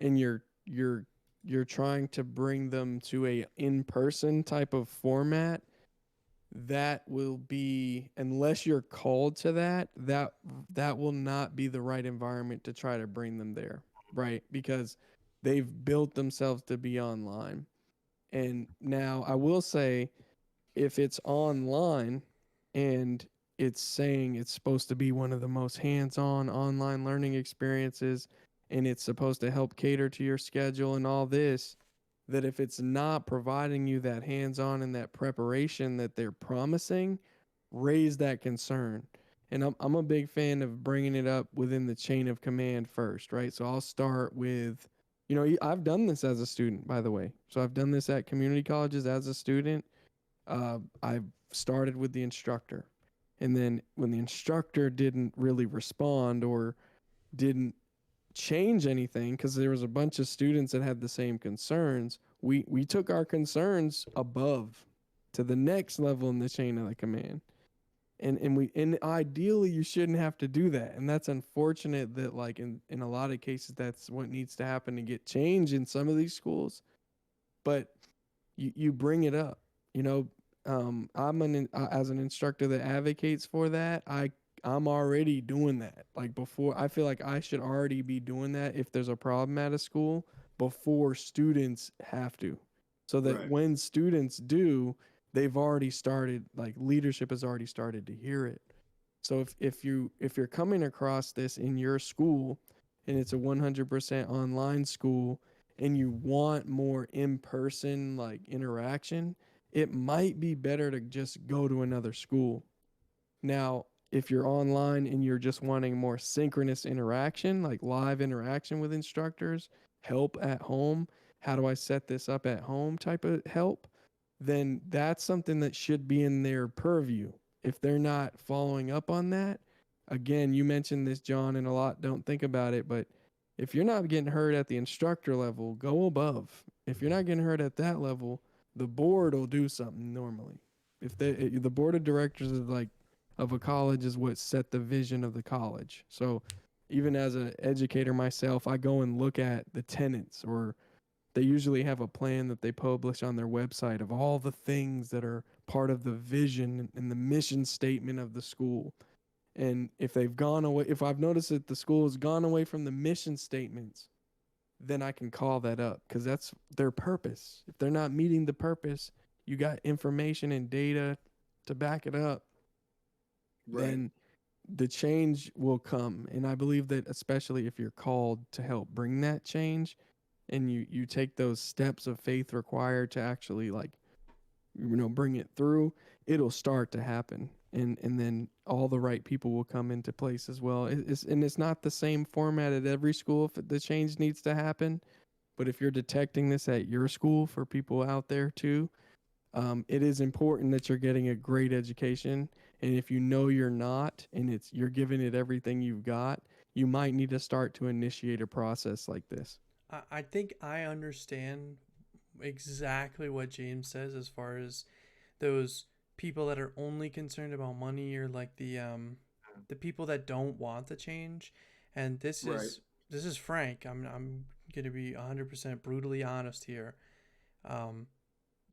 and you're trying to bring them to a in-person type of format. That will be, unless you're called to that will not be the right environment to try to bring them there, right? Because they've built themselves to be online. And now I will say, if it's online and it's saying it's supposed to be one of the most hands-on online learning experiences, and it's supposed to help cater to your schedule and all this, that if it's not providing you that hands-on and that preparation that they're promising, raise that concern. And I'm a big fan of bringing it up within the chain of command first, right? So I'll start with, I've done this as a student, by the way. So I've done this at community colleges as a student. I've started with the instructor. And then when the instructor didn't really respond or didn't change anything, because there was a bunch of students that had the same concerns, we took our concerns above to the next level in the chain of the command. And ideally you shouldn't have to do that. And that's unfortunate that, like, in a lot of cases that's what needs to happen to get change in some of these schools. But you bring it up. You know, as an instructor that advocates for that. I'm already doing that. Like, before, I feel like I should already be doing that if there's a problem at a school before students have to, so that Right. when students do, they've already started, like leadership has already started to hear it. So if you're coming across this in your school and it's a 100% online school and you want more in-person like interaction, it might be better to just go to another school. Now, if you're online and you're just wanting more synchronous interaction, like live interaction with instructors, help at home, how do I set this up at home type of help, then that's something that should be in their purview. If they're not following up on that, again, you mentioned this, John, and a lot don't think about it, but if you're not getting hurt at the instructor level, go above. If you're not getting hurt at that level, the board will do something normally. If the board of directors is like of a college is what set the vision of the college. So even as an educator myself, I go and look at the tenants, or they usually have a plan that they publish on their website of all the things that are part of the vision and the mission statement of the school. And if they've gone away, if I've noticed that the school has gone away from the mission statements, then I can call that up because that's their purpose. If they're not meeting the purpose, you got information and data to back it up, Right. then the change will come. And I believe that especially if you're called to help bring that change and you take those steps of faith required to actually like bring it through, it'll start to happen. And then all the right people will come into place as well. It's not the same format at every school if the change needs to happen, but if you're detecting this at your school for people out there too, it is important that you're getting a great education. And if you know you're not, and you're giving it everything you've got, you might need to start to initiate a process like this. I think I understand exactly what James says as far as those people that are only concerned about money, or like the people that don't want the change. And Right. this is frank. I'm going to be 100% brutally honest here. Um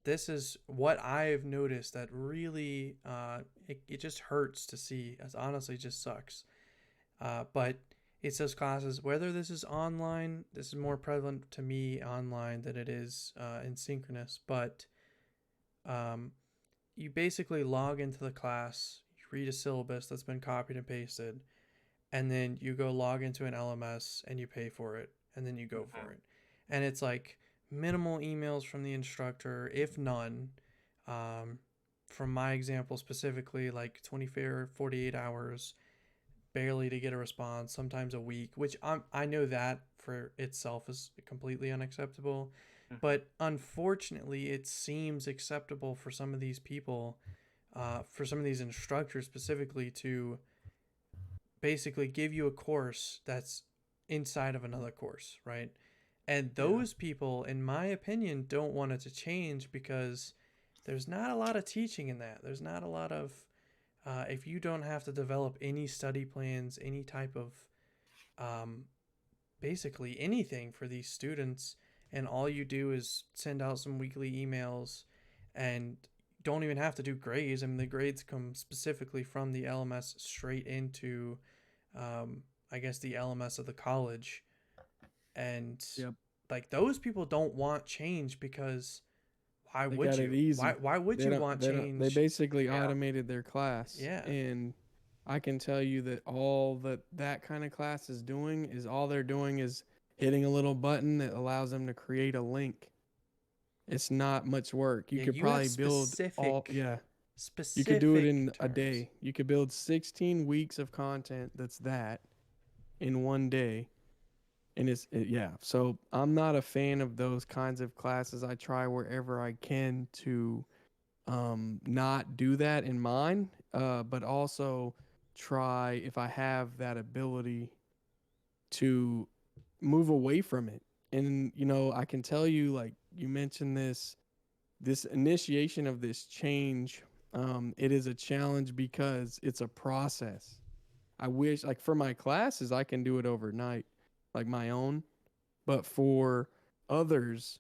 this is what I've noticed that really it just hurts to see. As honestly just sucks. But it says classes, whether this is online, this is more prevalent to me online than it is in synchronous, but um, you basically log into the class, you read a syllabus that's been copied and pasted, and then you go log into an LMS and you pay for it, and then you go for it. And it's like minimal emails from the instructor, if none. Um, from my example specifically, like 24, 48 hours barely to get a response, sometimes a week, which I know that for itself is completely unacceptable. But unfortunately, it seems acceptable for some of these people, for some of these instructors specifically, to basically give you a course that's inside of another course, right? And those people, in my opinion, don't want it to change because there's not a lot of teaching in that. There's not a lot of if you don't have to develop any study plans, any type of um, basically anything for these students, and all you do is send out some weekly emails and don't even have to do grades. I mean, the grades come specifically from the LMS straight into, I guess, the LMS of the college. And Yep. like those people don't want change because why They would got it you? easy. Why would you want They change? basically automated their class. Yeah. And I can tell you that all that kind of class is doing is all they're doing is hitting a little button that allows them to create a link. It's not much work. You Yeah, could you have probably build all, specific yeah. You could do it specific in a terms. day. You could build 16 weeks of content that's that in one day. And yeah. So I'm not a fan of those kinds of classes. I try wherever I can to not do that in mine, but also try, if I have that ability, to move away from it. And I can tell you, like you mentioned this initiation of this change, it is a challenge because it's a process. I wish, like for my classes, I can do it overnight, like my own, but for others,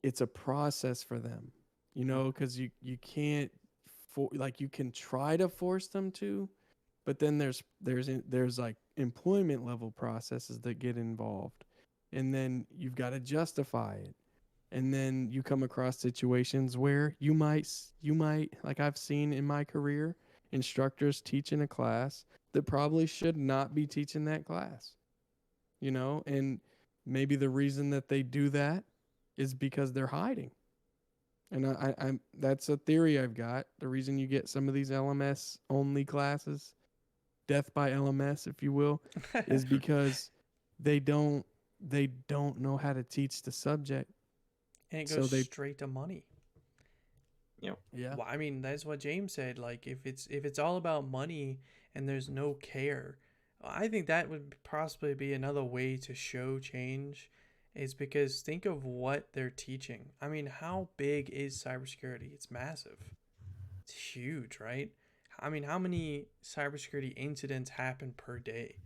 it's a process for them, because you can't like you can try to force them to, but then there's like employment level processes that get involved. and then you've got to justify it. And then you come across situations where you might, like I've seen in my career, instructors teaching a class that probably should not be teaching that class, and maybe the reason that they do that is because they're hiding. And I'm that's a theory I've got. The reason you get some of these LMS only classes, death by LMS, if you will, is because they don't they don't know how to teach the subject. And it So goes they straight to money. yeah. Well, I mean, that's what James said. Like, if it's all about money and there's no care, I think that would possibly be another way to show change. Is because think of what they're teaching. I mean, how big is cybersecurity? It's massive. It's huge, right? I mean, how many cybersecurity incidents happen per day?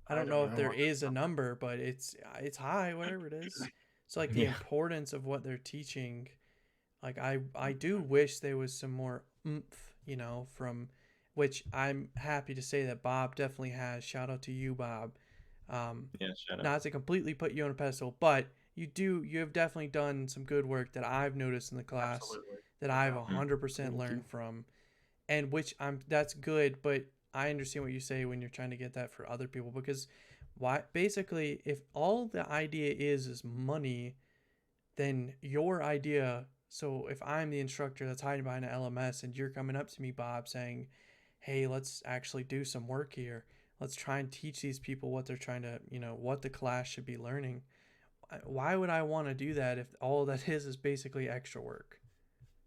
I don't know if there is a number, but it's high, whatever it is. So like the Yeah. importance of what they're teaching, like I do wish there was some more oomph, from which I'm happy to say that Bob definitely has. Shout out to you, Bob. Um, Yeah, shut up. Not to completely put you on a pedestal, but you have definitely done some good work that I've noticed in the class Absolutely. that No I've doubt. 100% Thank you. learned from, and which that's good, but I understand what you say when you're trying to get that for other people, because why basically if all the idea is money, then your idea, so if I'm the instructor that's hiding behind an LMS and you're coming up to me, Bob, saying, hey, let's actually do some work here, let's try and teach these people what they're trying to, what the class should be learning, why would I want to do that if all that is basically extra work?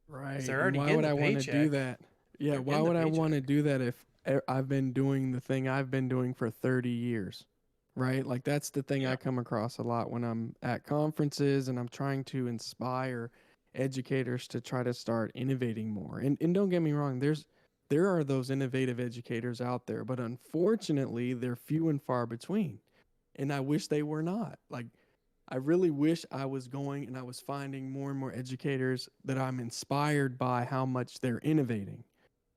Because Right. they're And already why getting would the I want to do paycheck. that? Yeah, They're why getting the would I want to paycheck. do that if I've been doing the thing I've been doing for 30 years? Right? Like that's the thing Yeah. I come across a lot when I'm at conferences and I'm trying to inspire educators to try to start innovating more. And don't get me wrong, there are those innovative educators out there, but unfortunately, they're few and far between. And I wish they were not. Like I really wish I was going and I was finding more and more educators that I'm inspired by how much they're innovating.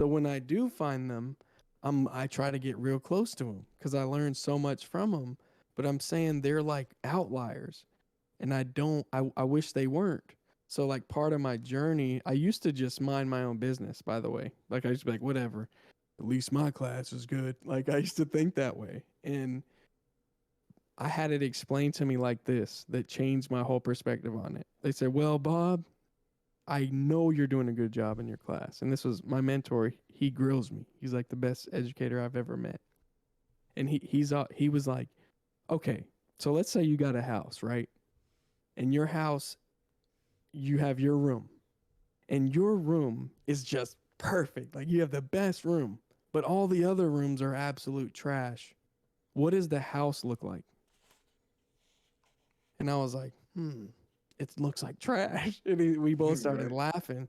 So when I do find them, I try to get real close to them because I learned so much from them. But I'm saying they're like outliers, and I don't. I wish they weren't. So like part of my journey, I used to just mind my own business. By the way, like I used to be like, whatever. At least my class is good. Like I used to think that way, and I had it explained to me like this that changed my whole perspective on it. They said, well, Bob, I know you're doing a good job in your class. And this was my mentor. He grills me. He's like the best educator I've ever met. And he was like, okay, so let's say you got a house, right? And your house, you have your room. And your room is just perfect. Like you have the best room, but all the other rooms are absolute trash. What does the house look like? And I was like, it looks like trash. And we both started Right. laughing.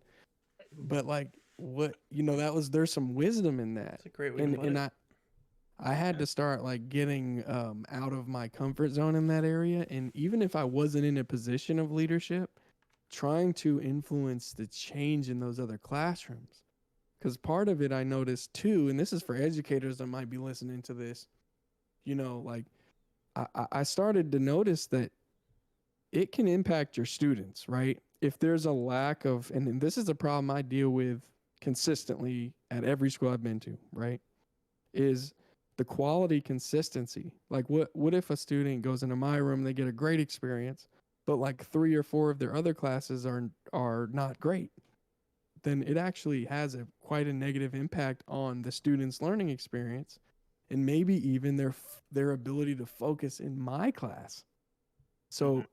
But like, what there's some wisdom in that. That's a great way to And put it. I had to start like getting out of my comfort zone in that area. And even if I wasn't in a position of leadership, trying to influence the change in those other classrooms. Because part of it I noticed too, and this is for educators that might be listening to this, like I started to notice that it can impact your students, right? If there's a lack of, and this is a problem I deal with consistently at every school I've been to, right? Is the quality consistency. Like what if a student goes into my room, they get a great experience, but like 3 or 4 of their other classes are not great? Then it actually has quite a negative impact on the student's learning experience and maybe even their ability to focus in my class. So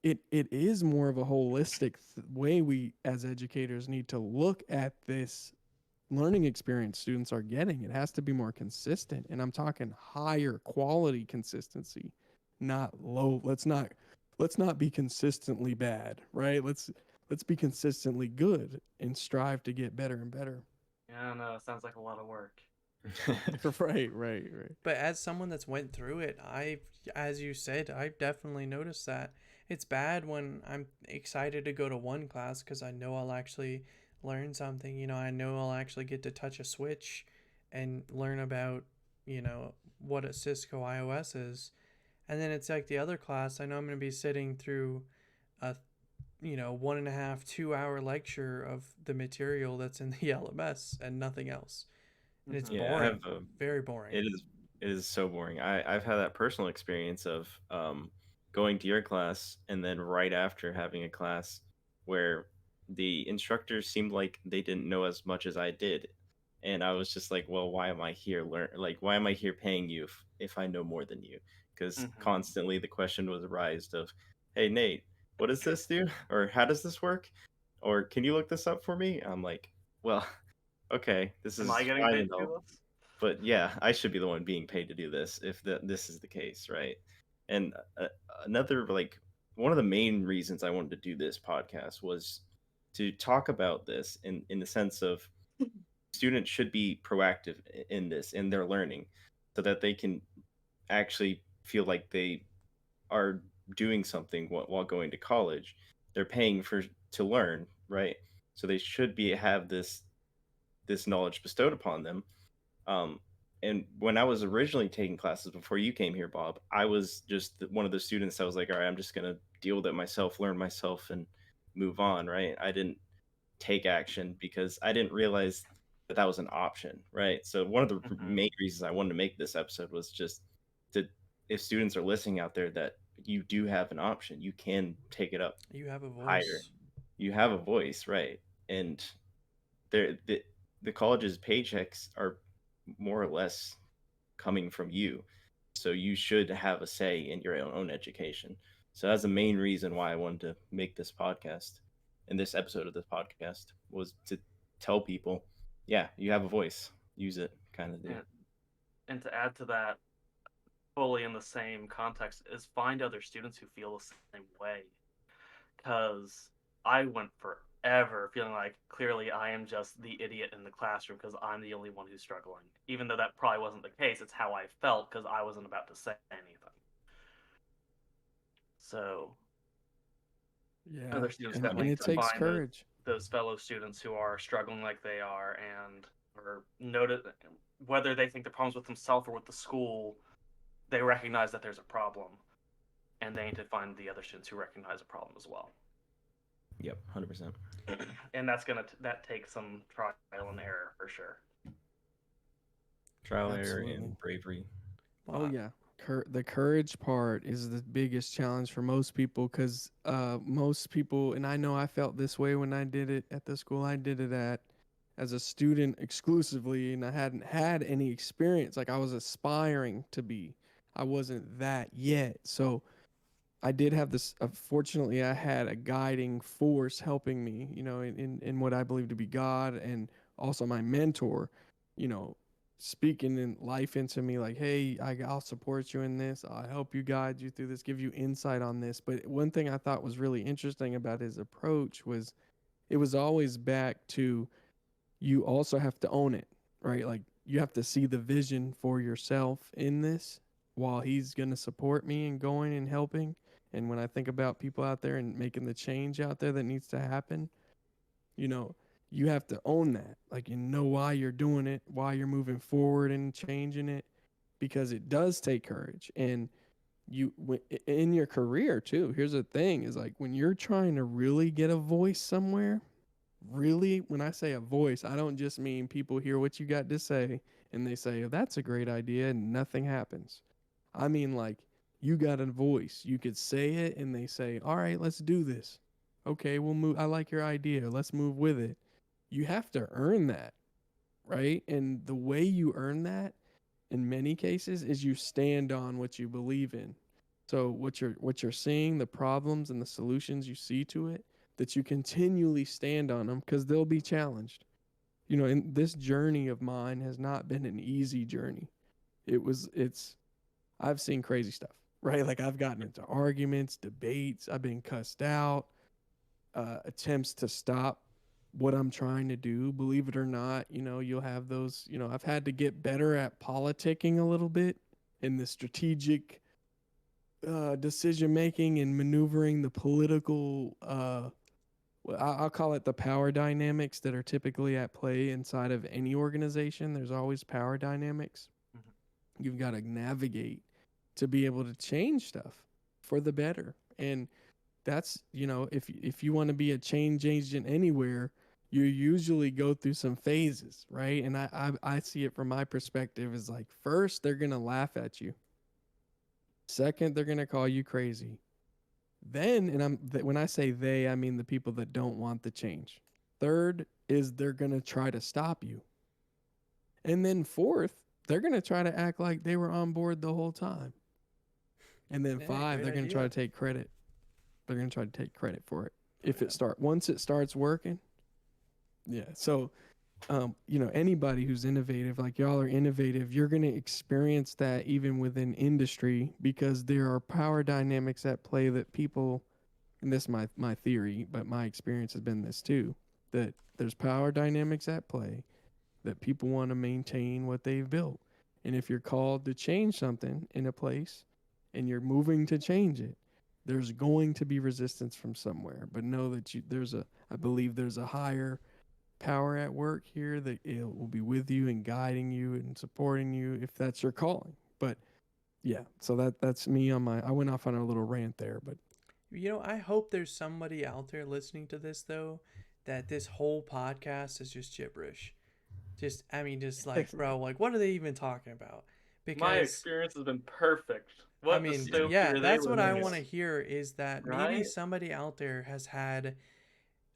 it is more of a holistic way we as educators need to look at this learning experience students are getting. It has to be more consistent, and I'm talking higher quality consistency, not low. Let's not be consistently bad, right? Let's be consistently good and strive to get better and better. Yeah, no, it sounds like a lot of work. Right. But as someone that's went through it, as you said, I've definitely noticed that it's bad when I'm excited to go to one class because I know I'll actually learn something. I know I'll actually get to touch a switch and learn about, what a Cisco iOS is. And then it's like the other class, I know I'm going to be sitting through a 1.5, 2 hour lecture of the material that's in the LMS and nothing else. And it's Mhm. Yeah, I boring, have very boring. it is so boring. I've had that personal experience of going to your class and then right after having a class where the instructors seemed like they didn't know as much as I did, and I was just like, well, why am I here? Why am I here paying you if I know more than you? Because Mhm. constantly the question was raised of, hey Nate, what does this do, or how does this work, or can you look this up for me? I'm like, well, okay, this Am I is getting fine paid and to all, do this? but yeah, I should be the one being paid to do this if this is the case, right? And another one of the main reasons I wanted to do this podcast was to talk about this in the sense of students should be proactive in this in their learning so that they can actually feel like they are doing something while going to college. They're paying for to learn, right? So they should be have this knowledge bestowed upon them. um, and when I was originally taking classes before you came here, Bob, I was just one of the students that was like, all right, I'm just going to deal with it myself, learn myself, and move on, right? I didn't take action because I didn't realize that that was an option, right? So one of the Mhm. main reasons I wanted to make this episode was just to, if students are listening out there, that you do have an option. You can take it up You have a higher. voice. You have a voice, right? And there the college's paychecks are more or less coming from you, so you should have a say in your own education. So that's the main reason why I wanted to make this podcast, and this episode of this podcast was to tell people, yeah, you have a voice, use it, kind of deal. And, and to add to that, fully in the same context, is find other students who feel the same way. Because I went forever feeling like clearly I am just the idiot in the classroom because I'm the only one who's struggling. Even though that probably wasn't the case, it's how I felt because I wasn't about to say anything. So Yeah, other students and definitely it to takes find courage. those fellow students who are struggling like they are and or notice whether they think the problem's with themselves or with the school, they recognize that there's a problem and they need to find the other students who recognize a problem as well. Yep, 100%. And that takes some trial and error for sure. Trial, error, Absolutely. and bravery. Oh yeah, the courage part is the biggest challenge for most people because most people, and I know I felt this way when I did it at the school I did it at as a student exclusively, and I hadn't had any experience. Like I was aspiring to be, I wasn't that yet. So I did have this. Fortunately, I had a guiding force helping me, in what I believe to be God, and also my mentor, you know, speaking in life into me, like, "Hey, I'll support you in this. I'll help you, guide you through this, give you insight on this." But one thing I thought was really interesting about his approach was it was always back to you also have to own it, right? Like you have to see the vision for yourself in this while he's going to support me and going and helping. And when I think about people out there and making the change out there that needs to happen, you know, you have to own that. Like you know why you're doing it, why you're moving forward and changing it because it does take courage and in your career too. Here's the thing is like when you're trying to really get a voice somewhere, really, when I say a voice, I don't just mean people hear what you got to say and they say, oh, that's a great idea and nothing happens. I mean, like, you got a voice. You could say it and they say, all right, let's do this. Okay, we'll move. I like your idea. Let's move with it. You have to earn that, right? And the way you earn that in many cases is you stand on what you believe in. So what you're seeing, the problems and the solutions you see to it, that you continually stand on them because they'll be challenged. And this journey of mine has not been an easy journey. It's I've seen crazy stuff, right? Like I've gotten into arguments, debates, I've been cussed out, attempts to stop what I'm trying to do. Believe it or not, you'll have those, I've had to get better at politicking a little bit in the strategic decision making and maneuvering the political, well, I'll call it the power dynamics that are typically at play inside of any organization. There's always power dynamics. Mhm. You've got to navigate to be able to change stuff for the better. And that's, if you want to be a change agent anywhere, you usually go through some phases, right? And I see it from my perspective is like, first they're gonna laugh at you, second they're gonna call you crazy, then, when I say they, I mean the people that don't want the change, third is they're gonna try to stop you, and then fourth, they're gonna try to act like they were on board the whole time, and then Yeah, five, great they're gonna try idea. to take credit. They're gonna try to take credit for it if Yeah. once it starts working. Yeah. So, anybody who's innovative, like y'all are innovative, you're going to experience that even within industry because there are power dynamics at play that people, and this is my theory, but my experience has been this too, that there's power dynamics at play that people want to maintain what they've built. And if you're called to change something in a place and you're moving to change it, there's going to be resistance from somewhere. But know that I believe there's a higher power at work here that it will be with you and guiding you and supporting you if that's your calling. But yeah, so that's me on I went off on a little rant there, but I hope there's somebody out there listening to this though, that this whole podcast is just gibberish. Just like, bro, like, what are they even talking about? My Because experience has been perfect. I What mean, dystopia yeah, are they that's what I living want to in? hear is that maybe Right? somebody out there has had,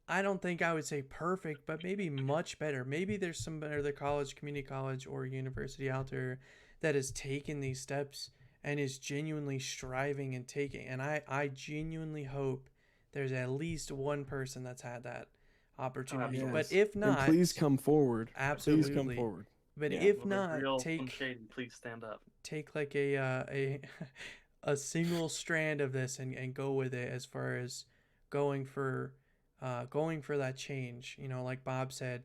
I don't think I would say perfect, but maybe much better. Maybe there's some other college, community college, or university out there that has taken these steps and is genuinely striving and taking. And I genuinely hope there's at least one person that's had that opportunity. But Absolutely. yes. if And please not, come forward. Please come absolutely. forward. But Yeah. if Well, the not, real Slim take Shady, please stand up. like a a single strand of this and go with it as far as going for going for that change. Like Bob said,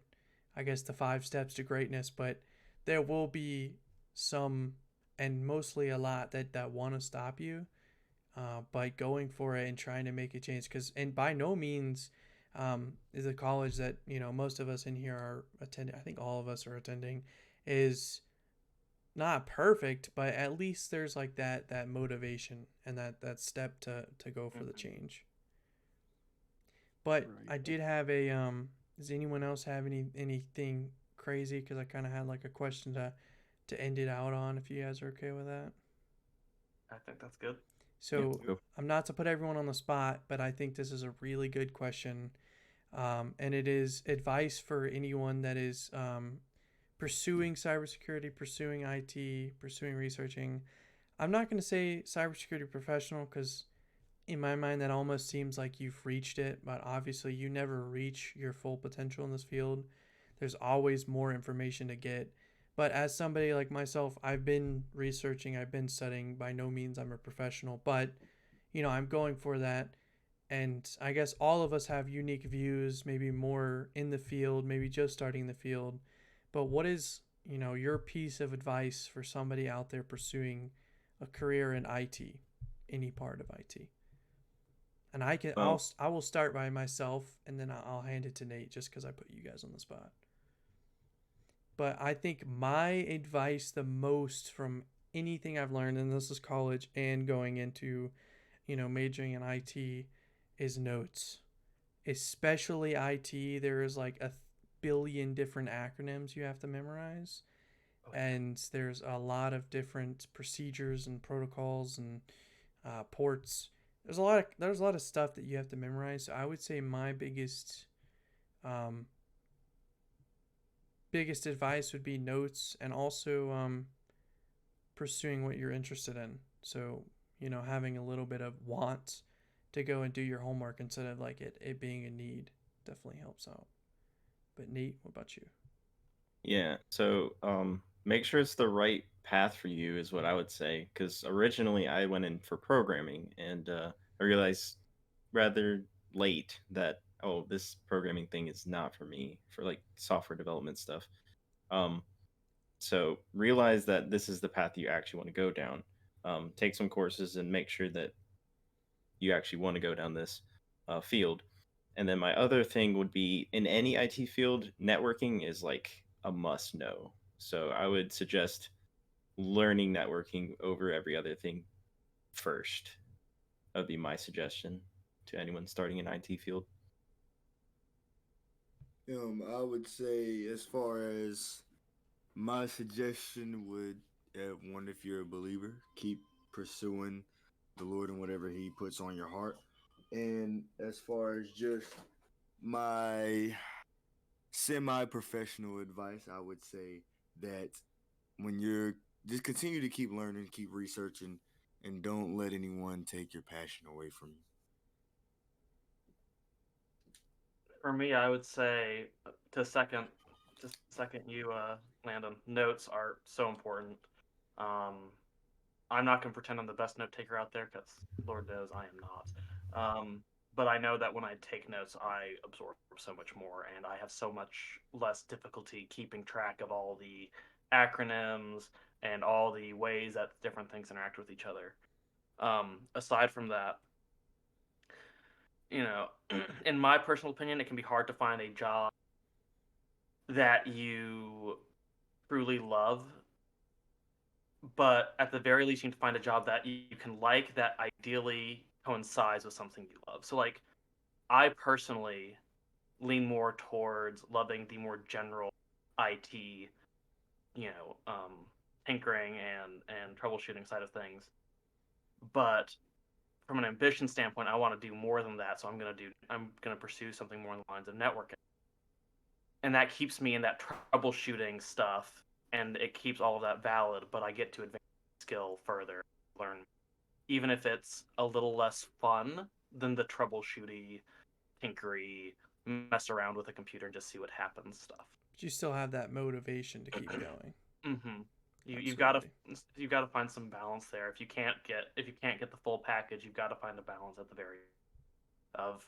I guess the 5 steps to greatness, but there will be some and mostly a lot that want to stop you by going for it and trying to make a change. Because and by no means is a college that most of us in here are attending. I think all of us are attending is not perfect, but at least there's like that motivation and that step to go for the change. But Right. I did have a does anyone else have anything crazy, cuz I kind of had like a question to end it out on, if you guys are okay with that. I think that's good. So, Yeah. I'm not to put everyone on the spot, but I think this is a really good question. And it is advice for anyone that is pursuing cybersecurity, pursuing IT, pursuing researching. I'm not going to say cybersecurity professional because, in my mind, that almost seems like you've reached it, but obviously, you never reach your full potential in this field. There's always more information to get. But as somebody like myself, I've been researching, I've been studying. By no means I'm a professional, but I'm going for that. And I guess all of us have unique views, maybe more in the field, maybe just starting the field. But what is, your piece of advice for somebody out there pursuing a career in IT, any part of IT? And Well, I will start by myself and then I'll hand it to Nate just cuz I put you guys on the spot. But I think my advice the most from anything I've learned, and this is college and going into, majoring in IT, is notes. Especially IT, there is like a billion different acronyms you have to memorize. And there's a lot of different procedures and protocols and ports. There's a lot of stuff that you have to memorize. So I would say my um, biggest advice would be notes and also pursuing what you're interested in. So, having a little bit of want to go and do your homework instead of like it being a need definitely helps out. But Nate, what about you? yeah. So, make sure it's the right path for you is what I would say. Because originally I went in for programming, and I realized rather late that this programming thing is not for me for like software development stuff. Um, so realize that this is the path you actually want to go down. Take some courses and make sure that you actually want to go down this field. And then my other thing would be in any IT field, networking is like a must know. So I would suggest learning networking over every other thing first. That would be my suggestion to anyone starting an IT field. I would say, as far as my suggestion would, one, if you're a believer, keep pursuing the Lord and whatever He puts on your heart. And as far as just my semi-professional advice, I would say that when you're just continue to keep learning, keep researching, and don't let anyone take your passion away from you. For me, I would say to second you, Landon. Notes are so important. Um, I'm not going to pretend I'm the best note taker out there because Lord knows I am not. But I know that when I take notes, I absorb so much more, and I have so much less difficulty keeping track of all the acronyms and all the ways that different things interact with each other. Aside from that, you know, in my personal opinion, it can be hard to find a job that you truly love, but at the very least, you need to find a job that you can like that ideally coincides with something you love. So, like, I personally lean more towards loving the more general IT, tinkering and troubleshooting side of things. But from an ambition standpoint, I want to do more than that. So I'm gonna pursue something more on the lines of networking, and that keeps me in that troubleshooting stuff, and it keeps all of that valid. But I get to advance skill further, learn, even if it's a little less fun than the troubleshooty, tinkery, mess around with a computer and just see what happens stuff. But you still have that motivation to keep going. Mm-hmm. You've Absolutely. got to find some balance there. If you can't get the full package, you've got to find a balance at the very of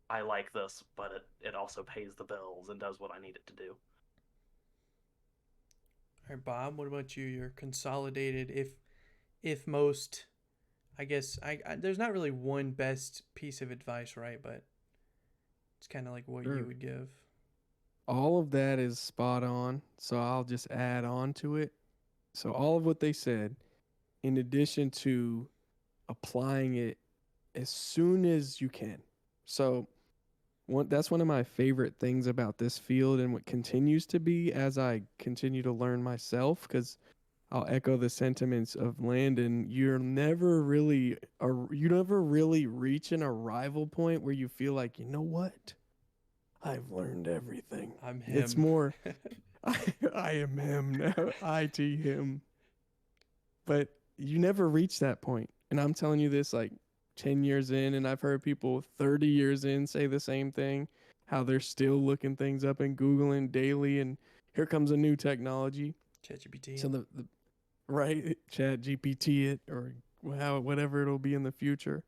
I like this, but it also pays the bills and does what I need it to do. All right, Bob. What about you? You're consolidated. If most, I guess I there's not really one best piece of advice, right? But it's kind of like what you Sure. would give. All of that is spot on. So I'll just add on to it. So all of what they said, in addition to applying it as soon as you can. So that's one of my favorite things about this field and what continues to be as I continue to learn myself, because I'll echo the sentiments of Landon. You never really reach an arrival point where you feel like, you know what? I've learned everything. I'm him. It's more I am him now. IT him. But you never reach that point. And I'm telling you this like 10 years in, and I've heard people 30 years in say the same thing, how they're still looking things up and Googling daily, and here comes a new technology. ChatGPT. So the right, Chat GPT it, or whatever it'll be in the future.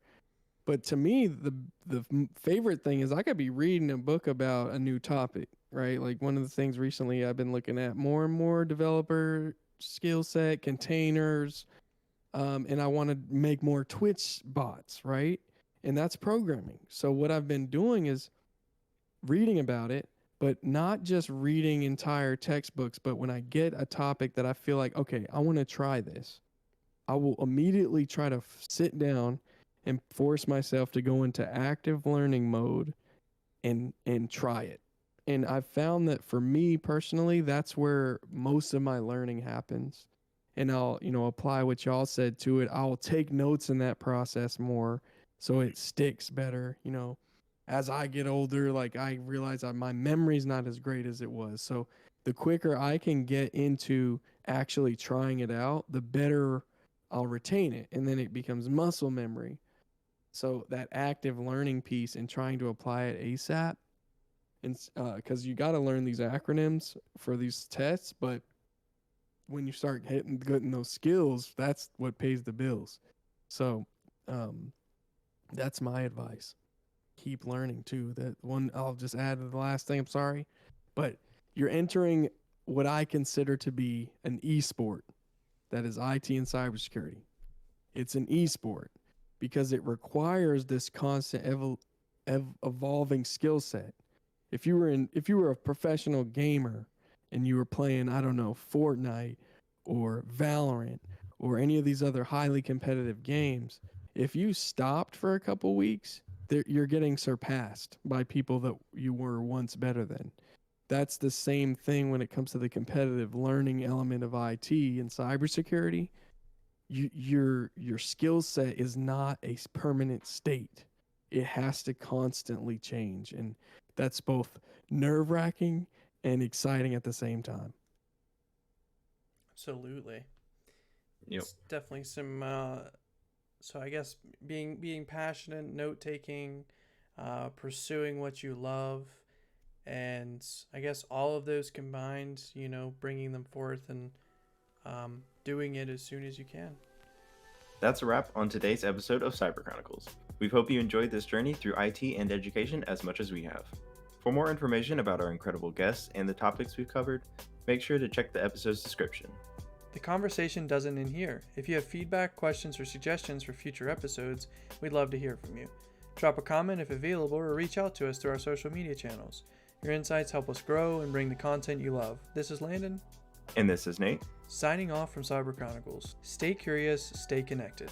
But to me, the favorite thing is I could be reading a book about a new topic, right? Like one of the things recently I've been looking at more and more developer skill set, containers, and I want to make more Twitch bots, right? And that's programming. So what I've been doing is reading about it, but not just reading entire textbooks, but when I get a topic that I feel like, okay, I want to try this, I will immediately try to sit down and force myself to go into active learning mode and try it. And I've found that for me personally, that's where most of my learning happens. And I'll, apply what y'all said to it. I'll take notes in that process more so it sticks better. As I get older, like I realize my memory's not as great as it was. So the quicker I can get into actually trying it out, the better I'll retain it. And then it becomes muscle memory. So that active learning piece and trying to apply it ASAP, and because you got to learn these acronyms for these tests, but when you start getting those skills, that's what pays the bills. So that's my advice. Keep learning too. That one I'll just add to the last thing. I'm sorry, but you're entering what I consider to be an e-sport, that is IT and cybersecurity. It's an e-sport because it requires this constant evolving skill set. If you were a professional gamer and you were playing, I don't know, Fortnite or Valorant or any of these other highly competitive games, if you stopped for a couple weeks, you're getting surpassed by people that you were once better than. That's the same thing when it comes to the competitive learning element of IT and cybersecurity. Your skill set is not a permanent state. It has to constantly change, and that's both nerve-wracking and exciting at the same time. Absolutely. Yep. It's definitely some. So I guess being passionate, note taking, pursuing what you love, and I guess all of those combined, bringing them forth and doing it as soon as you can. That's a wrap on today's episode of Cyber Chronicles. We hope you enjoyed this journey through IT and education as much as we have. For more information about our incredible guests and the topics we've covered, make sure to check the episode's description. The conversation doesn't end here. If you have feedback, questions, or suggestions for future episodes, we'd love to hear from you. Drop a comment if available or reach out to us through our social media channels. Your insights help us grow and bring the content you love. This is Landon. And this is Nate. Signing off from Cyber Chronicles. Stay curious, stay connected.